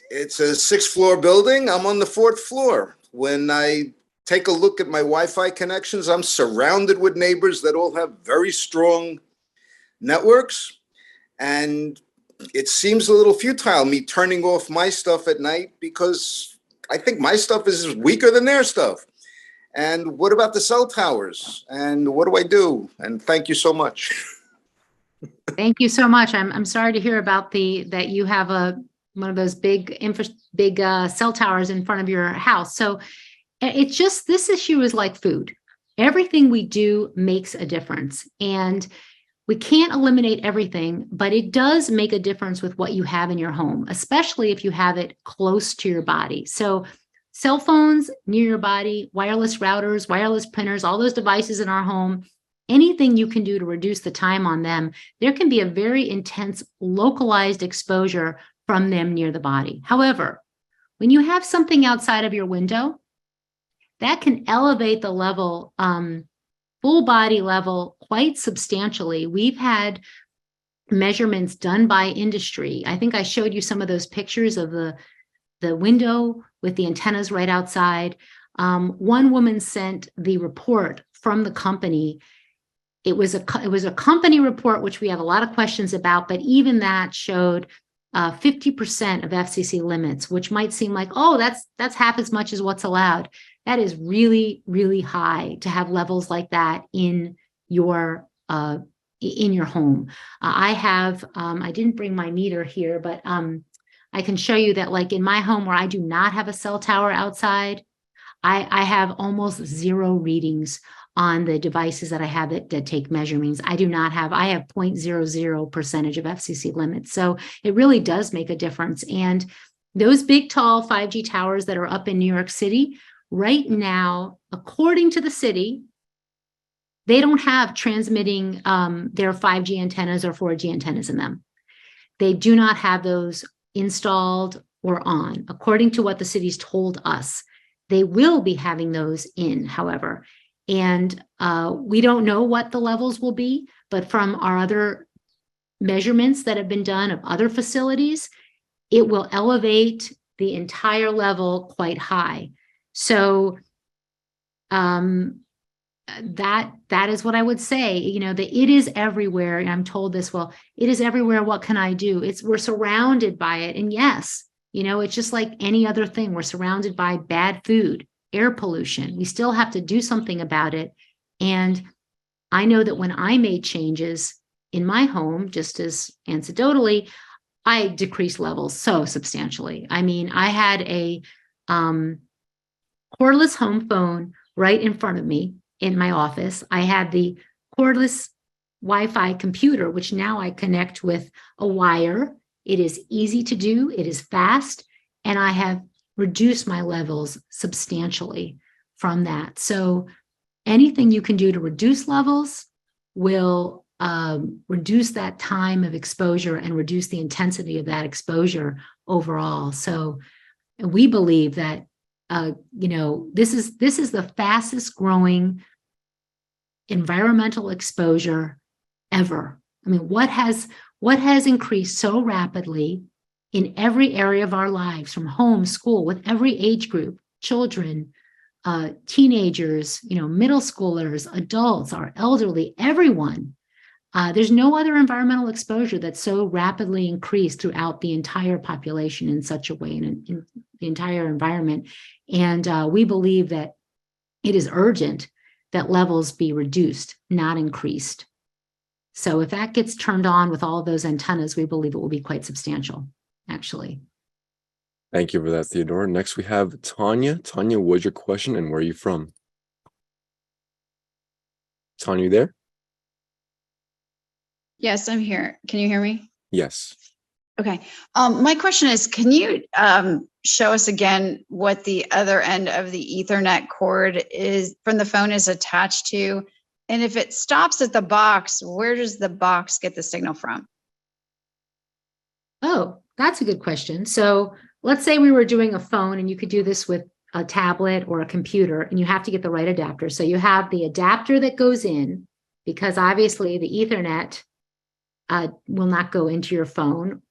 It's a 6th-floor building. I'm on the 4th floor. When I take a look at my Wi-Fi connections, I'm surrounded with neighbors that all have very strong networks. And it seems a little futile, me turning off my stuff at night, because I think my stuff is weaker than their stuff. And what about the cell towers? And what do I do? And thank you so much. Thank you so much. I'm sorry to hear about that you have one of those big cell towers in front of your house. So it's just, this issue is like food. Everything we do makes a difference, and we can't eliminate everything, but it does make a difference with what you have in your home, especially if you have it close to your body. So cell phones near your body, wireless routers, wireless printers, all those devices in our home, anything you can do to reduce the time on them, there can be a very intense localized exposure from them near the body. However, when you have something outside of your window, that can elevate the level, full body level, quite substantially. We've had measurements done by industry. I think I showed you some of those pictures of the window with the antennas right outside. One woman sent the report from the company. It was a company report, which we have a lot of questions about, but even that showed 50% of FCC limits, which might seem like, oh, that's half as much as what's allowed. That is really, really high to have levels like that in your home. I didn't bring my meter here, but I can show you that, like in my home where I do not have a cell tower outside, I have almost 0 readings on the devices that I have that take measurements. I have 0.00% of FCC limits. So it really does make a difference. And those big, tall 5G towers that are up in New York City right now, according to the city, they don't have transmitting their 5G antennas or 4G antennas in them. They do not have those installed or on, according to what the city's told us. They will be having those in, however. And we don't know what the levels will be, but from our other measurements that have been done of other facilities, it will elevate the entire level quite high. So that is what I would say, that it is everywhere. And I'm told this, well, it is everywhere. What can I do? We're surrounded by it. And yes, it's just like any other thing. We're surrounded by bad food, air pollution. We still have to do something about it. And I know that when I made changes in my home, just as anecdotally, I decreased levels so substantially. I mean, I had a cordless home phone right in front of me in my office. I had the cordless Wi-Fi computer, which now I connect with a wire. It is easy to do. It is fast. And I have reduced my levels substantially from that. So anything you can do to reduce levels will reduce that time of exposure and reduce the intensity of that exposure overall. So we believe that this is the fastest growing environmental exposure ever. I mean, what has increased so rapidly in every area of our lives, from home, school, with every age group, children, teenagers, middle schoolers, adults, our elderly, everyone. There's no other environmental exposure that's so rapidly increased throughout the entire population in such a way, in the entire environment. And we believe that it is urgent that levels be reduced, not increased. So if that gets turned on with all of those antennas, we believe it will be quite substantial, actually. Thank you for that, Theodora. Next, we have Tanya. Tanya, what's your question and where are you from? Tanya, you there? Yes, I'm here. Can you hear me? Yes. Okay. My question is, can you show us again what the other end of the Ethernet cord is from the phone is attached to? And if it stops at the box, where does the box get the signal from? Oh, that's a good question. So let's say we were doing a phone, and you could do this with a tablet or a computer, and you have to get the right adapter. So you have the adapter that goes in, because obviously the Ethernet will not go into your phone.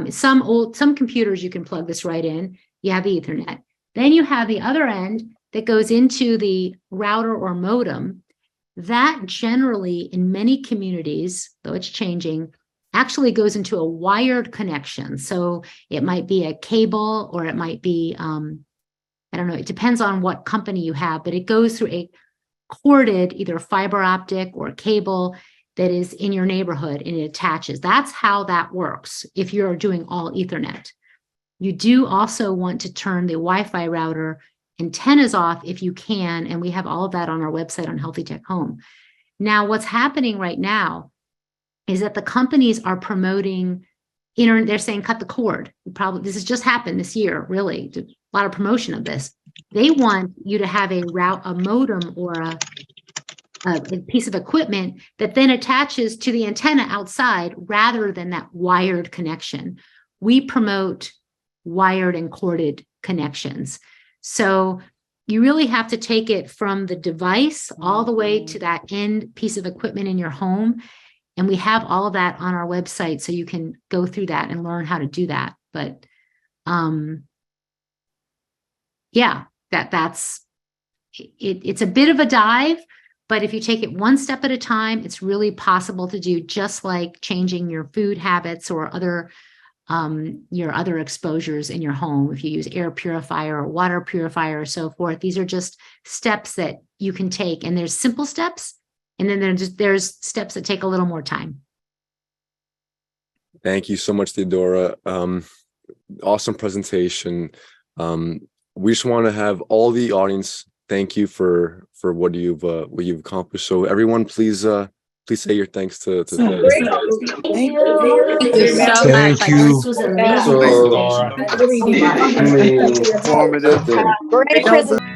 Some computers, you can plug this right in. You have the Ethernet. Then you have the other end that goes into the router or modem. That generally, in many communities, though it's changing, actually goes into a wired connection. So it might be a cable, or it might be, I don't know, it depends on what company you have, but it goes through a corded, either fiber optic or cable that is in your neighborhood, and it attaches. That's how that works if you're doing all Ethernet. You do also want to turn the Wi-Fi router antennas off if you can, and we have all of that on our website on Healthy Tech Home. Now, what's happening right now is that the companies are promoting, they're saying cut the cord. This has just happened this year, really, a lot of promotion of this. They want you to have a modem or a piece of equipment that then attaches to the antenna outside rather than that wired connection. We promote wired and corded connections. So you really have to take it from the device all the way to that end piece of equipment in your home. And we have all of that on our website, so you can go through that and learn how to do that. But yeah, it's a bit of a dive, but if you take it one step at a time, it's really possible to do, just like changing your food habits or your other exposures in your home. If you use air purifier or water purifier or so forth, these are just steps that you can take. And there's simple steps, and then there's steps that take a little more time. Thank you so much, Theodora. Awesome presentation. We just want to have all the audience thank you for what you've accomplished. So everyone, please say your thanks to Thank you so much. Thank you. This was amazing. Informative. Great presentation.